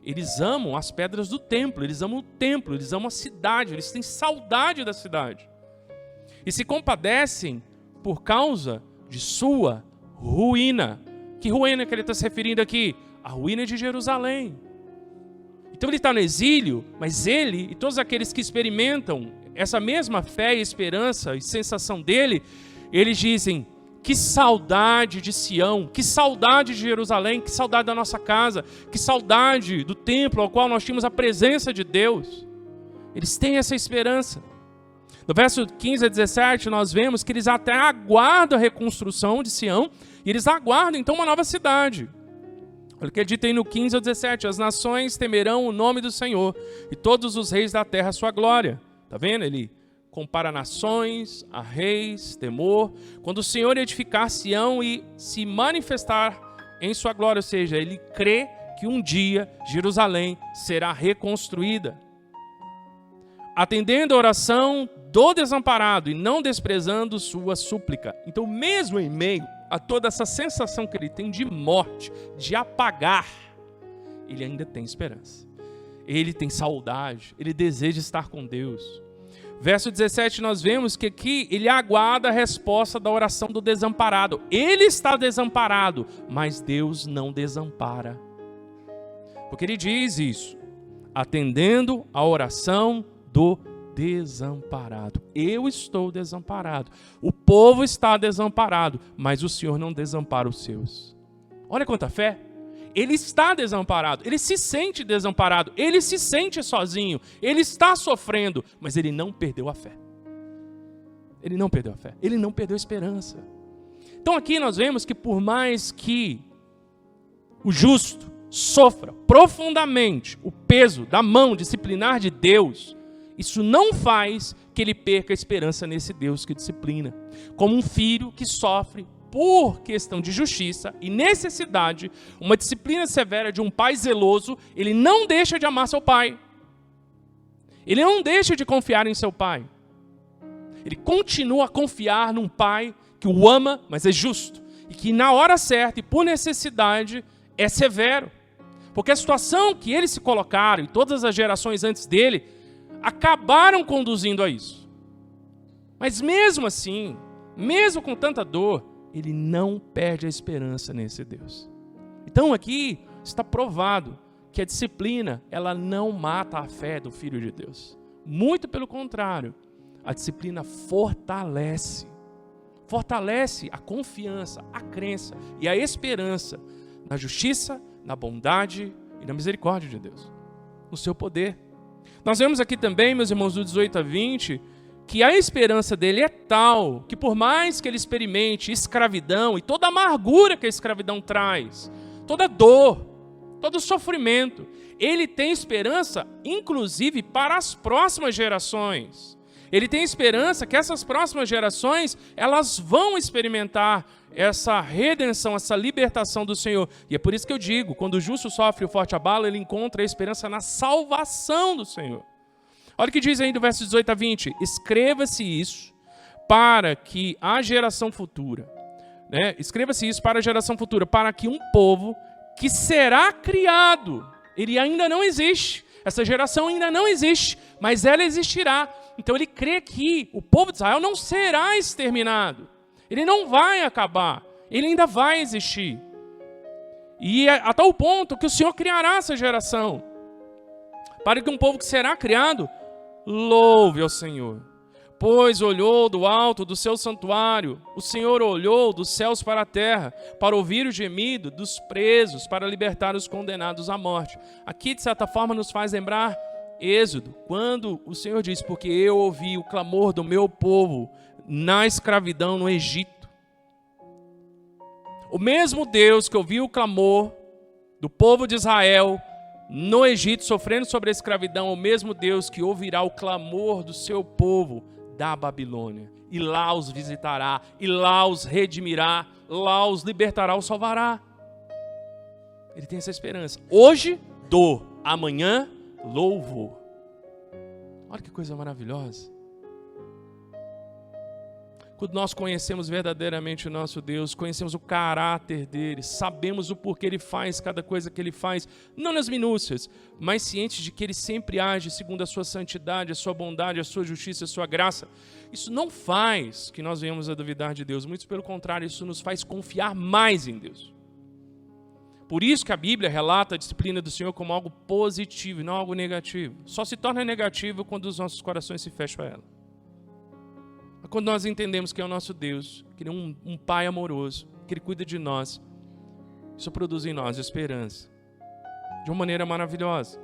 [SPEAKER 1] Eles amam as pedras do templo, eles amam o templo, eles amam a cidade, eles têm saudade da cidade. E se compadecem por causa de sua ruína. Que ruína que ele está se referindo aqui? A ruína de Jerusalém. Então ele está no exílio, mas ele e todos aqueles que experimentam essa mesma fé e esperança e sensação dele, eles dizem, que saudade de Sião, que saudade de Jerusalém, que saudade da nossa casa, que saudade do templo ao qual nós tínhamos a presença de Deus. Eles têm essa esperança. No verso 15 a 17, nós vemos que eles até aguardam a reconstrução de Sião, e eles aguardam então uma nova cidade. Olha o que é dito aí no 15 ao 17, as nações temerão o nome do Senhor, e todos os reis da terra a sua glória. Está vendo? Ele compara nações a reis, temor. Quando o Senhor edificar Sião e se manifestar em sua glória, ou seja, ele crê que um dia Jerusalém será reconstruída. Atendendo a oração do desamparado e não desprezando sua súplica. Então, mesmo em meio a toda essa sensação que ele tem de morte, de apagar, ele ainda tem esperança. Ele tem saudade, ele deseja estar com Deus. Verso 17, nós vemos que aqui ele aguarda a resposta da oração do desamparado. Ele está desamparado, mas Deus não desampara. Porque ele diz isso, atendendo a oração do desamparado. Eu estou desamparado. O povo está desamparado, mas o Senhor não desampara os seus. Olha quanta fé. Ele está desamparado, ele se sente desamparado, ele se sente sozinho, ele está sofrendo, mas ele não perdeu a fé. Ele não perdeu a fé, ele não perdeu a esperança. Então aqui nós vemos que por mais que o justo sofra profundamente o peso da mão disciplinar de Deus, isso não faz que ele perca a esperança nesse Deus que disciplina. Como um filho que sofre por questão de justiça e necessidade, uma disciplina severa de um pai zeloso, ele não deixa de amar seu pai. Ele não deixa de confiar em seu pai. Ele continua a confiar num pai que o ama, mas é justo. E que na hora certa e por necessidade é severo. Porque a situação que eles se colocaram e todas as gerações antes dele acabaram conduzindo a isso. Mas mesmo assim, mesmo com tanta dor, ele não perde a esperança nesse Deus. Então aqui está provado que a disciplina, ela não mata a fé do Filho de Deus. Muito pelo contrário, a disciplina fortalece a confiança, a crença e a esperança na justiça, na bondade e na misericórdia de Deus, no seu poder. Nós vemos aqui também, meus irmãos, do 18 a 20, que a esperança dele é tal, que por mais que ele experimente escravidão e toda a amargura que a escravidão traz, toda dor, todo sofrimento, ele tem esperança, inclusive, para as próximas gerações. Ele tem esperança que essas próximas gerações, elas vão experimentar essa redenção, essa libertação do Senhor. E é por isso que eu digo, quando o justo sofre o forte abalo, ele encontra a esperança na salvação do Senhor. Olha o que diz aí do verso 18 a 20. Escreva-se isso para que a geração futura, né? Escreva-se isso para a geração futura, para que um povo que será criado, ele ainda não existe, essa geração ainda não existe, mas ela existirá. Então ele crê que o povo de Israel não será exterminado, ele não vai acabar, ele ainda vai existir. E a tal ponto que o Senhor criará essa geração, para que um povo que será criado louve ao Senhor. Pois olhou do alto do seu santuário, o Senhor olhou dos céus para a terra, para ouvir o gemido dos presos, para libertar os condenados à morte. Aqui, de certa forma, nos faz lembrar Êxodo, quando o Senhor diz, porque eu ouvi o clamor do meu povo na escravidão no Egito. O mesmo Deus que ouviu o clamor do povo de Israel no Egito, sofrendo sobre a escravidão, é o mesmo Deus que ouvirá o clamor do seu povo da Babilônia, e lá os visitará, e lá os redimirá, lá os libertará, os salvará. Ele tem essa esperança. Hoje, dor, amanhã, louvor. Olha que coisa maravilhosa. Quando nós conhecemos verdadeiramente o nosso Deus, conhecemos o caráter dele, sabemos o porquê ele faz cada coisa que ele faz, não nas minúcias, mas cientes de que ele sempre age segundo a sua santidade, a sua bondade, a sua justiça, a sua graça. Isso não faz que nós venhamos a duvidar de Deus, muito pelo contrário, isso nos faz confiar mais em Deus. Por isso que a Bíblia relata a disciplina do Senhor como algo positivo e não algo negativo. Só se torna negativo quando os nossos corações se fecham a ela. Quando nós entendemos que é o nosso Deus, que Ele é um Pai amoroso, que Ele cuida de nós, isso produz em nós esperança, de uma maneira maravilhosa.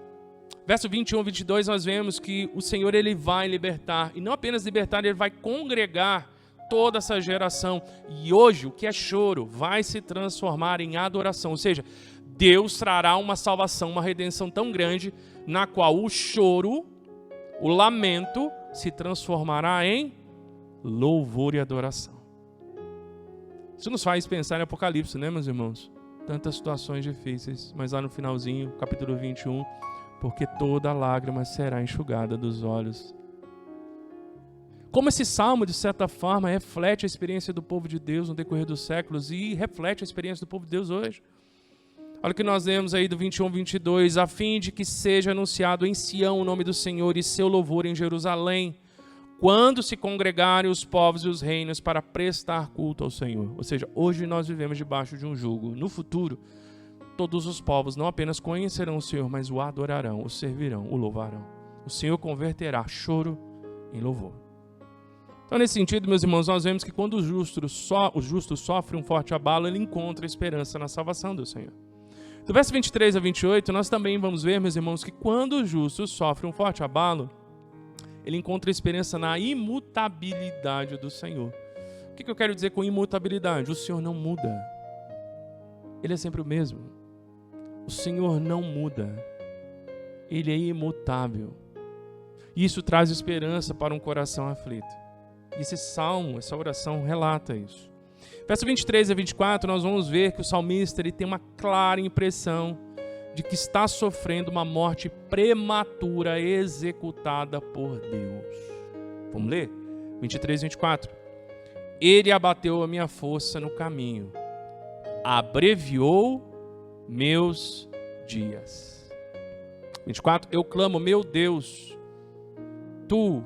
[SPEAKER 1] Verso 21, 22, nós vemos que o Senhor Ele vai libertar, e não apenas libertar, Ele vai congregar toda essa geração. E hoje, o que é choro vai se transformar em adoração, ou seja, Deus trará uma salvação, uma redenção tão grande, na qual o choro, o lamento, se transformará em louvor e adoração. Isso nos faz pensar em Apocalipse, né, meus irmãos? Tantas situações difíceis, mas lá no finalzinho, capítulo 21, porque toda lágrima será enxugada dos olhos. Como esse salmo, de certa forma, reflete a experiência do povo de Deus no decorrer dos séculos e reflete a experiência do povo de Deus hoje. Olha o que nós lemos aí do 21, 22, a fim de que seja anunciado em Sião o nome do Senhor e seu louvor em Jerusalém, quando se congregarem os povos e os reinos para prestar culto ao Senhor. Ou seja, hoje nós vivemos debaixo de um jugo. No futuro, todos os povos não apenas conhecerão o Senhor, mas o adorarão, o servirão, o louvarão. O Senhor converterá choro em louvor. Então, nesse sentido, meus irmãos, nós vemos que quando o justo sofre um forte abalo, ele encontra esperança na salvação do Senhor. Do verso 23 a 28, nós também vamos ver, meus irmãos, que quando o justo sofre um forte abalo, ele encontra esperança na imutabilidade do Senhor. O que eu quero dizer com imutabilidade? O Senhor não muda. Ele é sempre o mesmo. O Senhor não muda. Ele é imutável. E isso traz esperança para um coração aflito. E esse salmo, essa oração relata isso. Verso 23 a 24, nós vamos ver que o salmista ele tem uma clara impressão de que está sofrendo uma morte prematura executada por Deus. Vamos ler? 23 e 24. Ele abateu a minha força no caminho, abreviou meus dias. 24. Eu clamo, meu Deus, tu,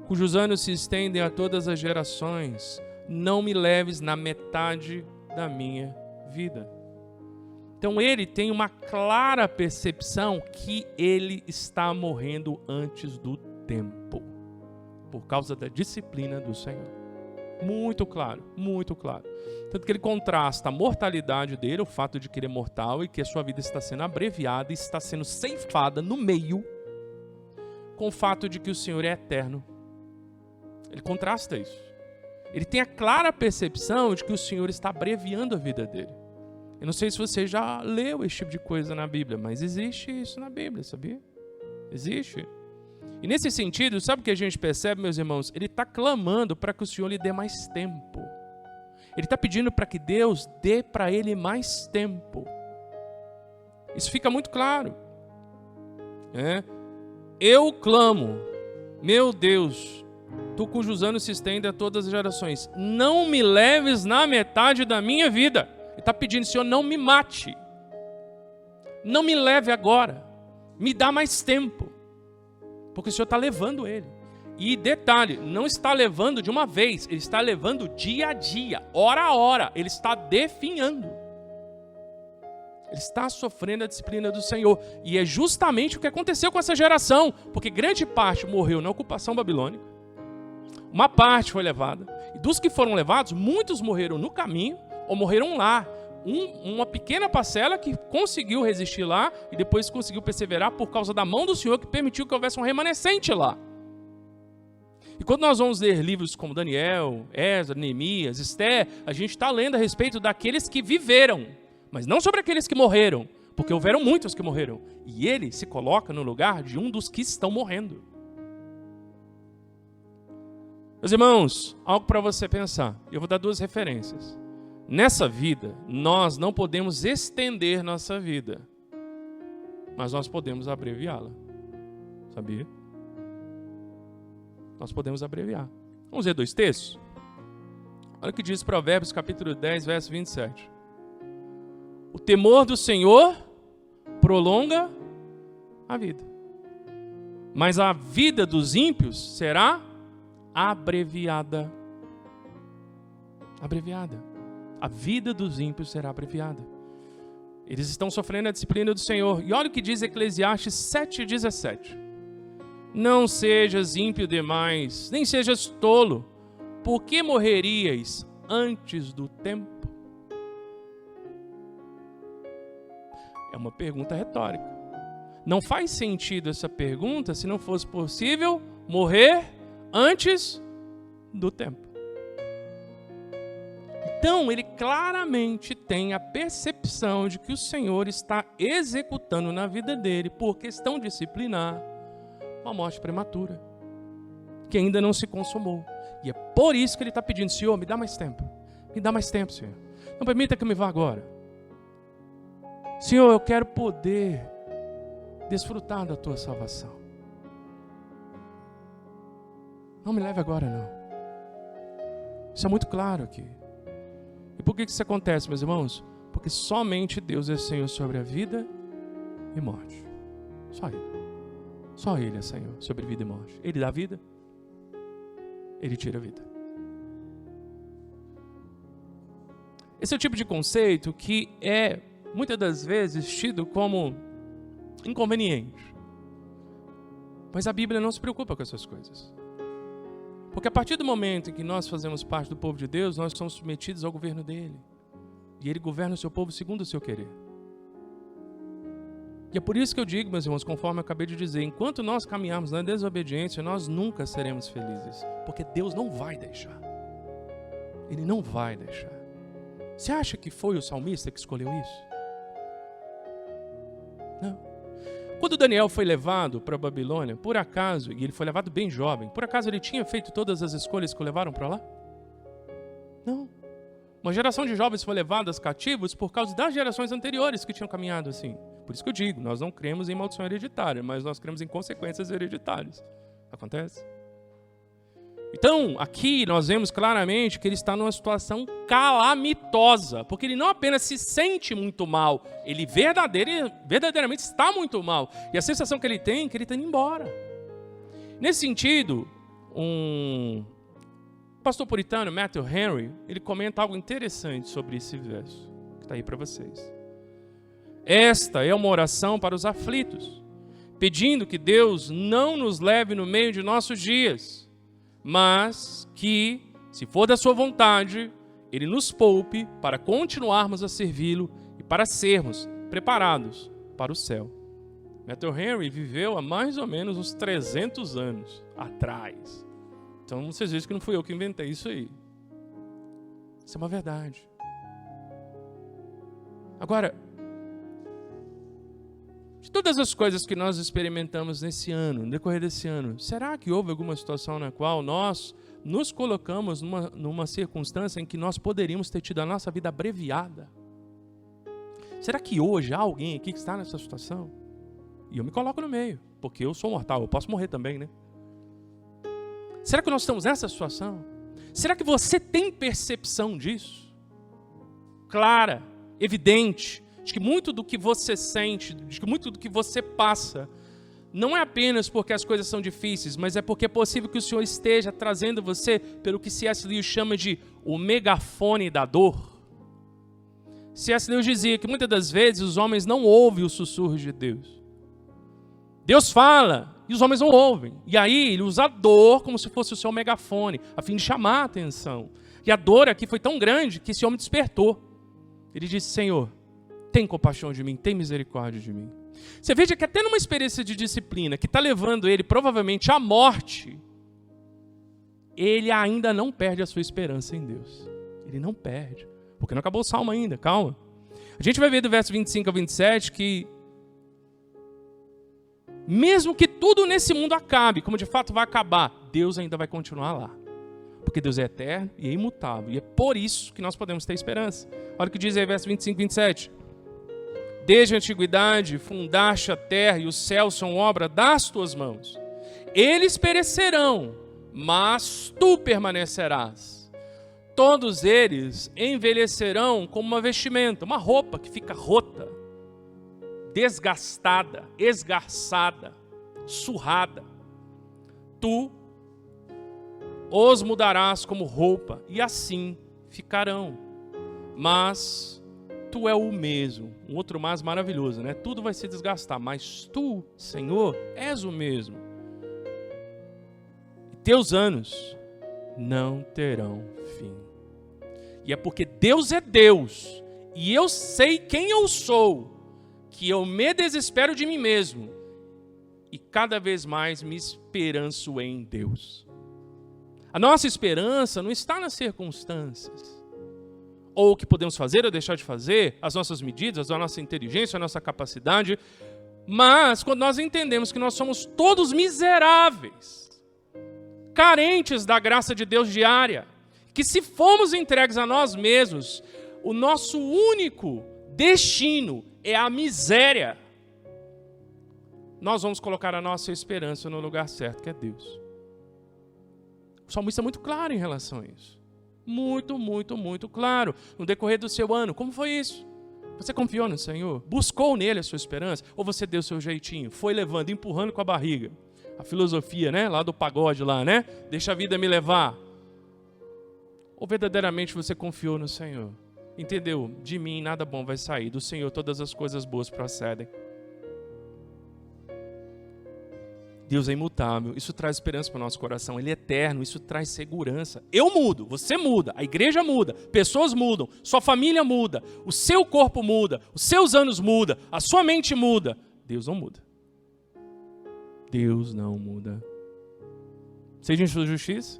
[SPEAKER 1] cujos anos se estendem a todas as gerações, não me leves na metade da minha vida. Então ele tem uma clara percepção que ele está morrendo antes do tempo, por causa da disciplina do Senhor. Muito claro, muito claro. Tanto que ele contrasta a mortalidade dele, o fato de que ele é mortal e que a sua vida está sendo abreviada, está sendo ceifada no meio, com o fato de que o Senhor é eterno. Ele contrasta isso. Ele tem a clara percepção de que o Senhor está abreviando a vida dele. Eu não sei se você já leu esse tipo de coisa na Bíblia, mas existe isso na Bíblia, sabia? Existe. E nesse sentido, sabe o que a gente percebe, meus irmãos? Ele está clamando para que o Senhor lhe dê mais tempo. Ele está pedindo para que Deus dê para ele mais tempo. Isso fica muito claro. Eu clamo, meu Deus, tu cujos anos se estendem a todas as gerações, não me leves na metade da minha vida. Ele está pedindo, Senhor, não me mate. Não me leve agora. Me dá mais tempo. Porque o Senhor está levando ele. E detalhe, não está levando de uma vez, ele está levando dia a dia, hora a hora. Ele está definhando. Ele está sofrendo a disciplina do Senhor. E é justamente o que aconteceu com essa geração. Porque grande parte morreu na ocupação babilônica. Uma parte foi levada. E dos que foram levados, muitos morreram no caminho ou morreram lá. Uma pequena parcela que conseguiu resistir lá e depois conseguiu perseverar por causa da mão do Senhor que permitiu que houvesse um remanescente lá. E quando nós vamos ler livros como Daniel, Esdras, Neemias, Esther, a gente está lendo a respeito daqueles que viveram, mas não sobre aqueles que morreram, porque houveram muitos que morreram. E ele se coloca no lugar de um dos que estão morrendo. Meus irmãos, algo para você pensar. Eu vou dar 2 referências. Nessa vida, nós não podemos estender nossa vida, mas nós podemos abreviá-la. Sabia? Nós podemos abreviar. Vamos ver 2 textos? Olha o que diz Provérbios capítulo 10, verso 27. O temor do Senhor prolonga a vida, mas a vida dos ímpios será abreviada. Abreviada. A vida dos ímpios será abreviada. Eles estão sofrendo a disciplina do Senhor. E olha o que diz Eclesiastes 7,17. Não sejas ímpio demais, nem sejas tolo, porque morrerias antes do tempo. É uma pergunta retórica. Não faz sentido essa pergunta se não fosse possível morrer antes do tempo. Então, ele claramente tem a percepção de que o Senhor está executando na vida dele, por questão disciplinar, uma morte prematura, que ainda não se consumou. E é por isso que ele está pedindo: Senhor, me dá mais tempo. Me dá mais tempo, Senhor. Não permita que eu me vá agora. Senhor, eu quero poder desfrutar da tua salvação. Não me leve agora, não. Isso é muito claro aqui. E por que isso acontece, meus irmãos? Porque somente Deus é Senhor sobre a vida e morte. Só Ele. Só Ele é Senhor sobre vida e morte. Ele dá vida, Ele tira a vida. Esse é o tipo de conceito que é, muitas das vezes, tido como inconveniente. Mas a Bíblia não se preocupa com essas coisas. Porque a partir do momento em que nós fazemos parte do povo de Deus, nós somos submetidos ao governo dele. E ele governa o seu povo segundo o seu querer. E é por isso que eu digo, meus irmãos, conforme eu acabei de dizer, enquanto nós caminharmos na desobediência, nós nunca seremos felizes. Porque Deus não vai deixar. Ele não vai deixar. Você acha que foi o salmista que escolheu isso? Não. Quando Daniel foi levado para a Babilônia, por acaso, e ele foi levado bem jovem, por acaso ele tinha feito todas as escolhas que o levaram para lá? Não. Uma geração de jovens foi levada cativos por causa das gerações anteriores que tinham caminhado assim. Por isso que eu digo, nós não cremos em maldição hereditária, mas nós cremos em consequências hereditárias. Acontece? Então, aqui nós vemos claramente que ele está numa situação calamitosa, porque ele não apenas se sente muito mal, ele verdadeiramente está muito mal. E a sensação que ele tem é que ele está indo embora. Nesse sentido, um pastor puritano, Matthew Henry, ele comenta algo interessante sobre esse verso, que está aí para vocês. Esta é uma oração para os aflitos, pedindo que Deus não nos leve no meio de nossos dias, mas que, se for da sua vontade, Ele nos poupe para continuarmos a servi-lo e para sermos preparados para o céu. Matthew Henry viveu há mais ou menos uns 300 anos atrás. Então vocês veem que não fui eu que inventei isso aí. Isso é uma verdade. Agora, de todas as coisas que nós experimentamos nesse ano, no decorrer desse ano, será que houve alguma situação na qual nós nos colocamos numa circunstância em que nós poderíamos ter tido a nossa vida abreviada? Será que hoje há alguém aqui que está nessa situação? E eu me coloco no meio, porque eu sou mortal, eu posso morrer também, né? Será que nós estamos nessa situação? Será que você tem percepção disso? Clara, evidente, de que muito do que você sente, de que muito do que você passa, não é apenas porque as coisas são difíceis, mas é porque é possível que o Senhor esteja trazendo você pelo que C.S. Lewis chama de o megafone da dor. C.S. Lewis dizia que muitas das vezes os homens não ouvem os sussurros de Deus. Deus fala e os homens não ouvem. E aí ele usa a dor como se fosse o seu megafone, a fim de chamar a atenção. E a dor aqui foi tão grande que esse homem despertou. Ele disse: Senhor, tem compaixão de mim, tem misericórdia de mim. Você veja que até numa experiência de disciplina que está levando ele provavelmente à morte, ele ainda não perde a sua esperança em Deus. Ele não perde. Porque não acabou o salmo ainda, calma. A gente vai ver do verso 25 a 27 que mesmo que tudo nesse mundo acabe, como de fato vai acabar, Deus ainda vai continuar lá. Porque Deus é eterno e é imutável. E é por isso que nós podemos ter esperança. Olha o que diz aí, verso 25 e 27. Desde a antiguidade fundaste a terra e os céus são obra das tuas mãos. Eles perecerão, mas tu permanecerás. Todos eles envelhecerão como uma vestimenta, uma roupa que fica rota, desgastada, esgarçada, surrada. Tu os mudarás como roupa e assim ficarão. Mas tu é o mesmo. Um outro mais maravilhoso, né? Tudo vai se desgastar, mas tu, Senhor, és o mesmo. E teus anos não terão fim. E é porque Deus é Deus e eu sei quem eu sou, que eu me desespero de mim mesmo e cada vez mais me esperanço em Deus. A nossa esperança não está nas circunstâncias, ou o que podemos fazer ou deixar de fazer, as nossas medidas, a nossa inteligência, a nossa capacidade, mas quando nós entendemos que nós somos todos miseráveis, carentes da graça de Deus diária, que se formos entregues a nós mesmos, o nosso único destino é a miséria, nós vamos colocar a nossa esperança no lugar certo, que é Deus. O salmista é muito claro em relação a isso. Muito, muito, muito claro. No decorrer do seu ano, como foi isso? Você confiou no Senhor? Buscou nele a sua esperança? Ou você deu o seu jeitinho? Foi levando, empurrando com a barriga? A filosofia, né? Lá do pagode lá, né? Deixa a vida me levar. Ou verdadeiramente você confiou no Senhor? Entendeu? De mim nada bom vai sair. Do Senhor todas as coisas boas procedem. Deus é imutável, isso traz esperança para o nosso coração, Ele é eterno, isso traz segurança. Eu mudo, você muda, a igreja muda, pessoas mudam, sua família muda, o seu corpo muda, os seus anos mudam, a sua mente muda. Deus não muda. Deus não muda. Seja em sua justiça,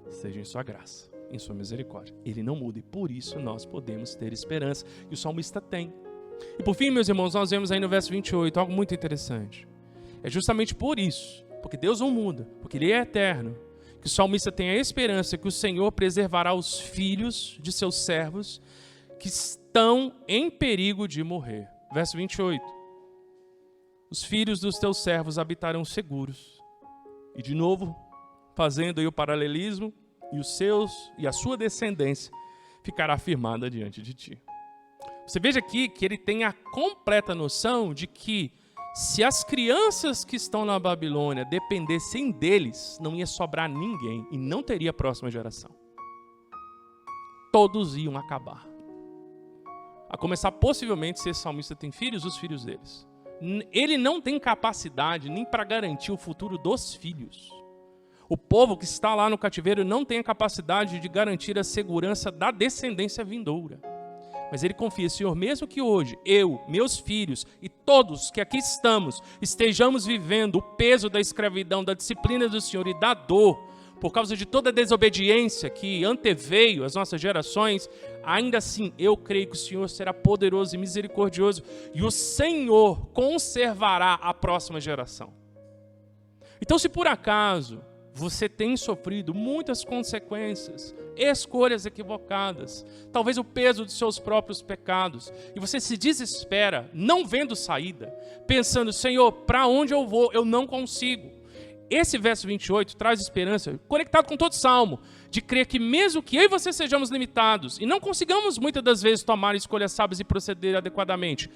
[SPEAKER 1] seja em sua graça, em sua misericórdia. Ele não muda e por isso nós podemos ter esperança. E o salmista tem. E por fim, meus irmãos, nós vemos aí no verso 28 algo muito interessante. É justamente por isso, porque Deus não muda, porque Ele é eterno, que o salmista tem a esperança que o Senhor preservará os filhos de seus servos que estão em perigo de morrer. Verso 28. Os filhos dos teus servos habitarão seguros. E de novo, fazendo aí o paralelismo, e os seus e a sua descendência ficará firmada diante de ti. Você veja aqui que ele tem a completa noção de que se as crianças que estão na Babilônia dependessem deles, não ia sobrar ninguém e não teria a próxima geração. Todos iam acabar. A começar possivelmente, se esse salmista tem filhos, os filhos deles. Ele não tem capacidade nem para garantir o futuro dos filhos. O povo que está lá no cativeiro não tem a capacidade de garantir a segurança da descendência vindoura. Mas ele confia, Senhor, mesmo que hoje eu, meus filhos e todos que aqui estamos, estejamos vivendo o peso da escravidão, da disciplina do Senhor e da dor, por causa de toda a desobediência que anteveio às nossas gerações, ainda assim eu creio que o Senhor será poderoso e misericordioso e o Senhor conservará a próxima geração. Então, se por acaso você tem sofrido muitas consequências, escolhas equivocadas, talvez o peso dos seus próprios pecados, e você se desespera, não vendo saída, pensando, Senhor, para onde eu vou? Eu não consigo. Esse verso 28 traz esperança, conectado com todo o Salmo, de crer que mesmo que eu e você sejamos limitados, e não consigamos muitas das vezes tomar escolhas sábias e proceder adequadamente,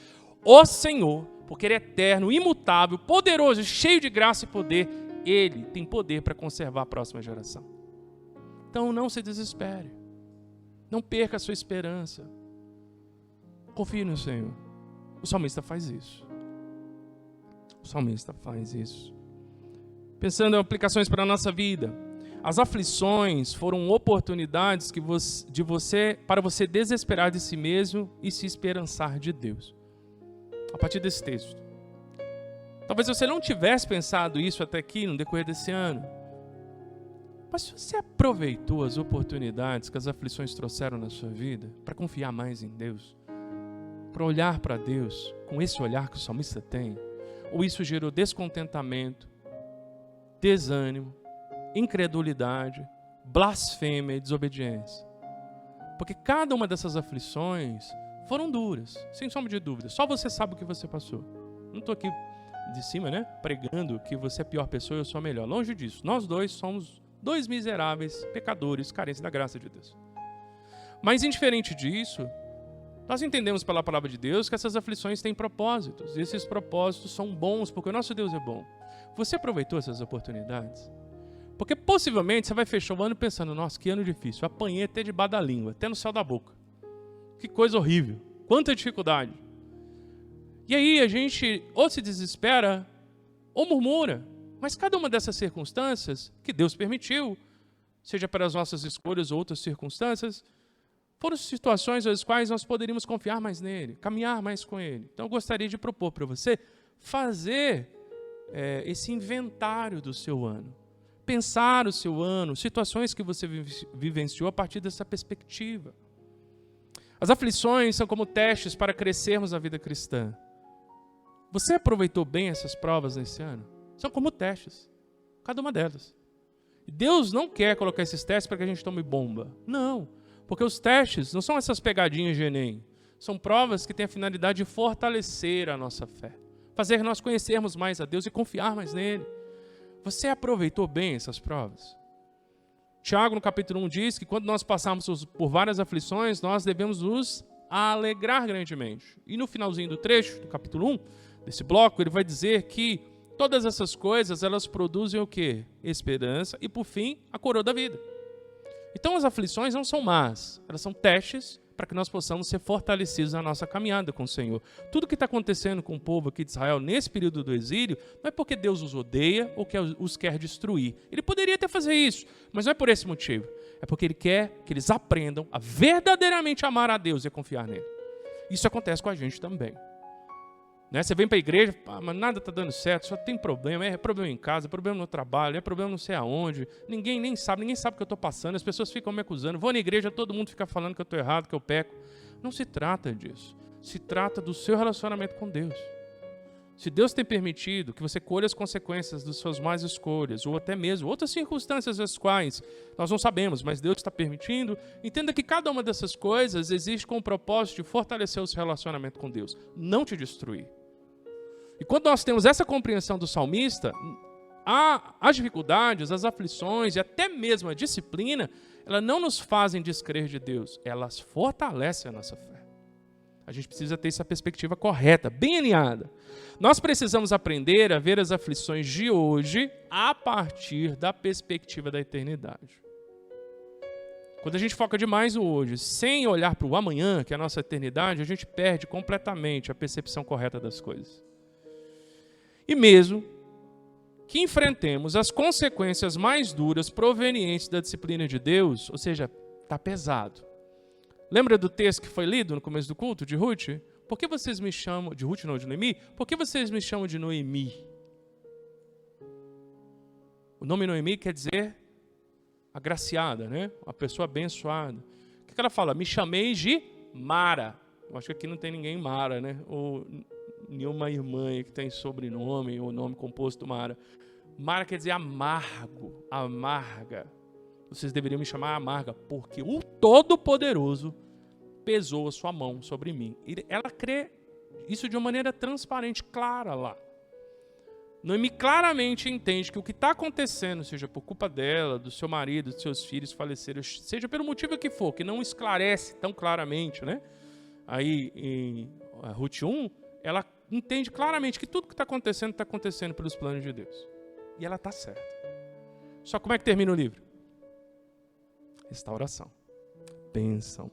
[SPEAKER 1] o Senhor, porque Ele é eterno, imutável, poderoso, cheio de graça e poder, Ele tem poder para conservar a próxima geração. Então não se desespere. Não perca a sua esperança. confie no Senhor. O salmista faz isso. O salmista faz isso. Pensando em aplicações para a nossa vida, as aflições foram oportunidades para você desesperar de si mesmo e se esperançar de Deus. A partir desse texto. Talvez você não tivesse pensado isso até aqui no decorrer desse ano. Mas se você aproveitou as oportunidades que as aflições trouxeram na sua vida para confiar mais em Deus, para olhar para Deus com esse olhar que o salmista tem, ou isso gerou descontentamento, desânimo, incredulidade, blasfêmia e desobediência. Porque cada uma dessas aflições foram duras, sem sombra de dúvida. Só você sabe o que você passou. Não estou aqui de cima, pregando que você é a pior pessoa e eu sou a melhor. Longe disso. Nós dois somos dois miseráveis pecadores carentes da graça de Deus. Mas indiferente disso, nós entendemos pela palavra de Deus que essas aflições têm propósitos. E esses propósitos são bons, porque o nosso Deus é bom. Você aproveitou essas oportunidades? Porque possivelmente você vai fechar o ano pensando, nossa, que ano difícil. Eu apanhei até debaixo da língua, até no céu da boca. Que coisa horrível. Quanta dificuldade. E aí a gente ou se desespera ou murmura. Mas cada uma dessas circunstâncias que Deus permitiu, seja pelas nossas escolhas ou outras circunstâncias, foram situações às quais nós poderíamos confiar mais nele, caminhar mais com ele. Então eu gostaria de propor para você fazer esse inventário do seu ano. Pensar o seu ano, situações que você vivenciou a partir dessa perspectiva. As aflições são como testes para crescermos na vida cristã. Você aproveitou bem essas provas nesse ano? São como testes, cada uma delas. E Deus não quer colocar esses testes para que a gente tome bomba. Não, porque os testes não são essas pegadinhas de Enem. São provas que têm a finalidade de fortalecer a nossa fé. Fazer nós conhecermos mais a Deus e confiar mais nele. Você aproveitou bem essas provas? Tiago, no capítulo 1, diz que quando nós passarmos por várias aflições, nós devemos nos alegrar grandemente. E no finalzinho do trecho, do capítulo 1, desse bloco, ele vai dizer que todas essas coisas, elas produzem o quê? Esperança e, por fim, a coroa da vida. Então, as aflições não são más, elas são testes para que nós possamos ser fortalecidos na nossa caminhada com o Senhor. Tudo que está acontecendo com o povo aqui de Israel nesse período do exílio, não é porque Deus os odeia ou que os quer destruir. Ele poderia até fazer isso, mas não é por esse motivo. É porque Ele quer que eles aprendam a verdadeiramente amar a Deus e a confiar nele. Isso acontece com a gente também. Você vem para a igreja, mas nada está dando certo, só tem problema, é problema em casa, é problema no trabalho, é problema não sei aonde, ninguém sabe o que eu estou passando, as pessoas ficam me acusando, vou na igreja, todo mundo fica falando que eu estou errado, que eu peco. Não se trata disso, se trata do seu relacionamento com Deus. Se Deus tem permitido que você colha as consequências das suas más escolhas, ou até mesmo outras circunstâncias as quais nós não sabemos, mas Deus está permitindo, entenda que cada uma dessas coisas existe com o propósito de fortalecer o seu relacionamento com Deus, não te destruir. E quando nós temos essa compreensão do salmista, as dificuldades, as aflições e até mesmo a disciplina, elas não nos fazem descrer de Deus, elas fortalecem a nossa fé. A gente precisa ter essa perspectiva correta, bem alinhada. Nós precisamos aprender a ver as aflições de hoje a partir da perspectiva da eternidade. Quando a gente foca demais no hoje, sem olhar para o amanhã, que é a nossa eternidade, a gente perde completamente a percepção correta das coisas. E mesmo que enfrentemos as consequências mais duras provenientes da disciplina de Deus, ou seja, está pesado. Lembra do texto que foi lido no começo do culto, de Ruth? Por que vocês me chamam... De Ruth, não, de Noemi? Por que vocês me chamam de Noemi? O nome Noemi quer dizer agraciada, Uma pessoa abençoada. O que ela fala? Me chamei de Mara. Eu acho que aqui não tem ninguém Mara, Ou nenhuma irmã que tem sobrenome ou nome composto Mara. Mara quer dizer amargo, amarga. Vocês deveriam me chamar amarga, porque o Todo-Poderoso pesou a sua mão sobre mim. E ela crê isso de uma maneira transparente, clara lá. Noemi claramente entende que o que está acontecendo, seja por culpa dela, do seu marido, dos seus filhos faleceram, seja pelo motivo que for, que não esclarece tão claramente, Aí em Ruth 1, ela entende claramente que tudo que está acontecendo pelos planos de Deus. E ela está certa. Só como é que termina o livro? Restauração. Bênção.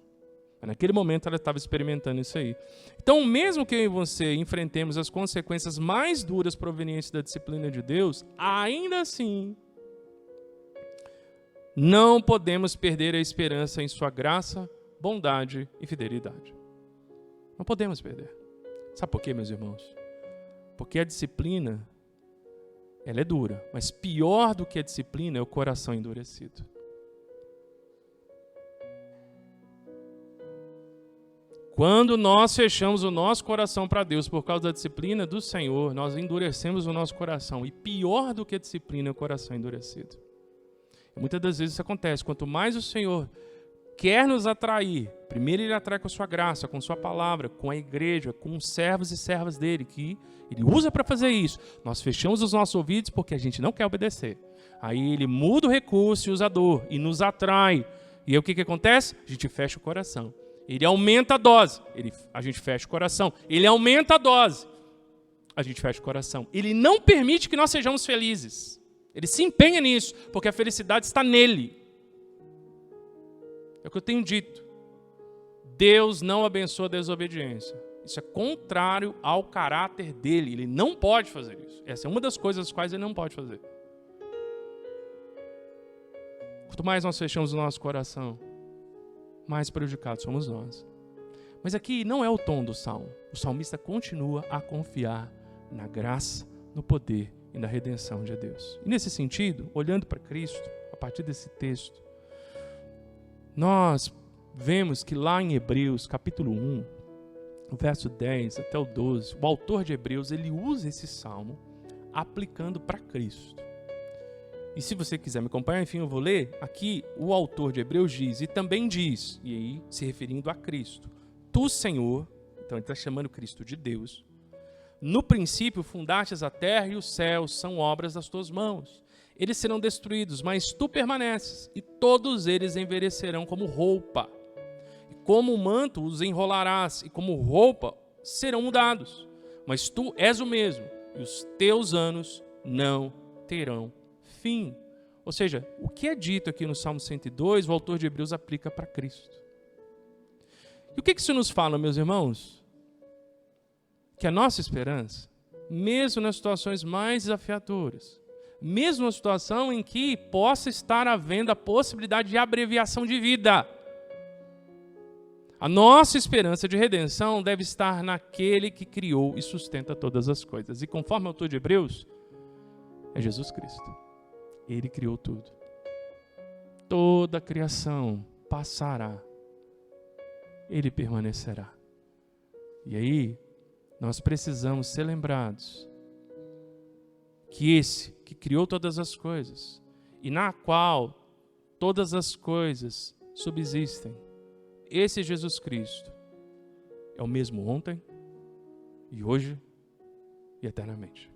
[SPEAKER 1] Mas naquele momento ela estava experimentando isso aí. Então, mesmo que eu e você enfrentemos as consequências mais duras provenientes da disciplina de Deus, ainda assim, não podemos perder a esperança em sua graça, bondade e fidelidade. Não podemos perder. Sabe por quê, meus irmãos? Porque a disciplina, ela é dura, mas pior do que a disciplina é o coração endurecido. Quando nós fechamos o nosso coração para Deus por causa da disciplina do Senhor, nós endurecemos o nosso coração. E pior do que a disciplina é o coração endurecido. E muitas das vezes isso acontece. Quanto mais o Senhor quer nos atrair, primeiro Ele atrai com a sua graça, com sua palavra, com a igreja, com os servos e servas dele, que Ele usa para fazer isso. Nós fechamos os nossos ouvidos porque a gente não quer obedecer. Aí Ele muda o recurso e usa a dor e nos atrai. E aí o que acontece? A gente fecha o coração. Ele aumenta a dose, a gente fecha o coração. Ele aumenta a dose, a gente fecha o coração. Ele não permite que nós sejamos felizes. Ele se empenha nisso, porque a felicidade está nele. É o que eu tenho dito. Deus não abençoa a desobediência. Isso é contrário ao caráter dele. Ele não pode fazer isso. Essa é uma das coisas as quais ele não pode fazer. Quanto mais nós fechamos o nosso coração, mais prejudicados somos nós. Mas aqui não é o tom do salmo. O salmista continua a confiar na graça, no poder e na redenção de Deus. E nesse sentido, olhando para Cristo, a partir desse texto, nós vemos que lá em Hebreus, capítulo 1, o verso 10 até o 12, o autor de Hebreus, ele usa esse salmo aplicando para Cristo. E se você quiser me acompanhar, enfim, eu vou ler. Aqui o autor de Hebreus diz, e também diz, e aí se referindo a Cristo, Tu, Senhor, então ele está chamando Cristo de Deus, no princípio fundastes a terra e os céus, são obras das tuas mãos. Eles serão destruídos, mas tu permaneces, e todos eles envelhecerão como roupa. E como manto os enrolarás, e como roupa serão mudados. Mas tu és o mesmo, e os teus anos não terão fim. Ou seja, o que é dito aqui no Salmo 102, o autor de Hebreus aplica para Cristo. E o que isso nos fala, meus irmãos? Que a nossa esperança, mesmo nas situações mais desafiadoras, mesmo na situação em que possa estar havendo a possibilidade de abreviação de vida, a nossa esperança de redenção deve estar naquele que criou e sustenta todas as coisas. E conforme o autor de Hebreus, é Jesus Cristo. Ele criou tudo. Toda a criação passará. Ele permanecerá. E aí, nós precisamos ser lembrados que esse que criou todas as coisas e na qual todas as coisas subsistem, esse Jesus Cristo é o mesmo ontem e hoje e eternamente.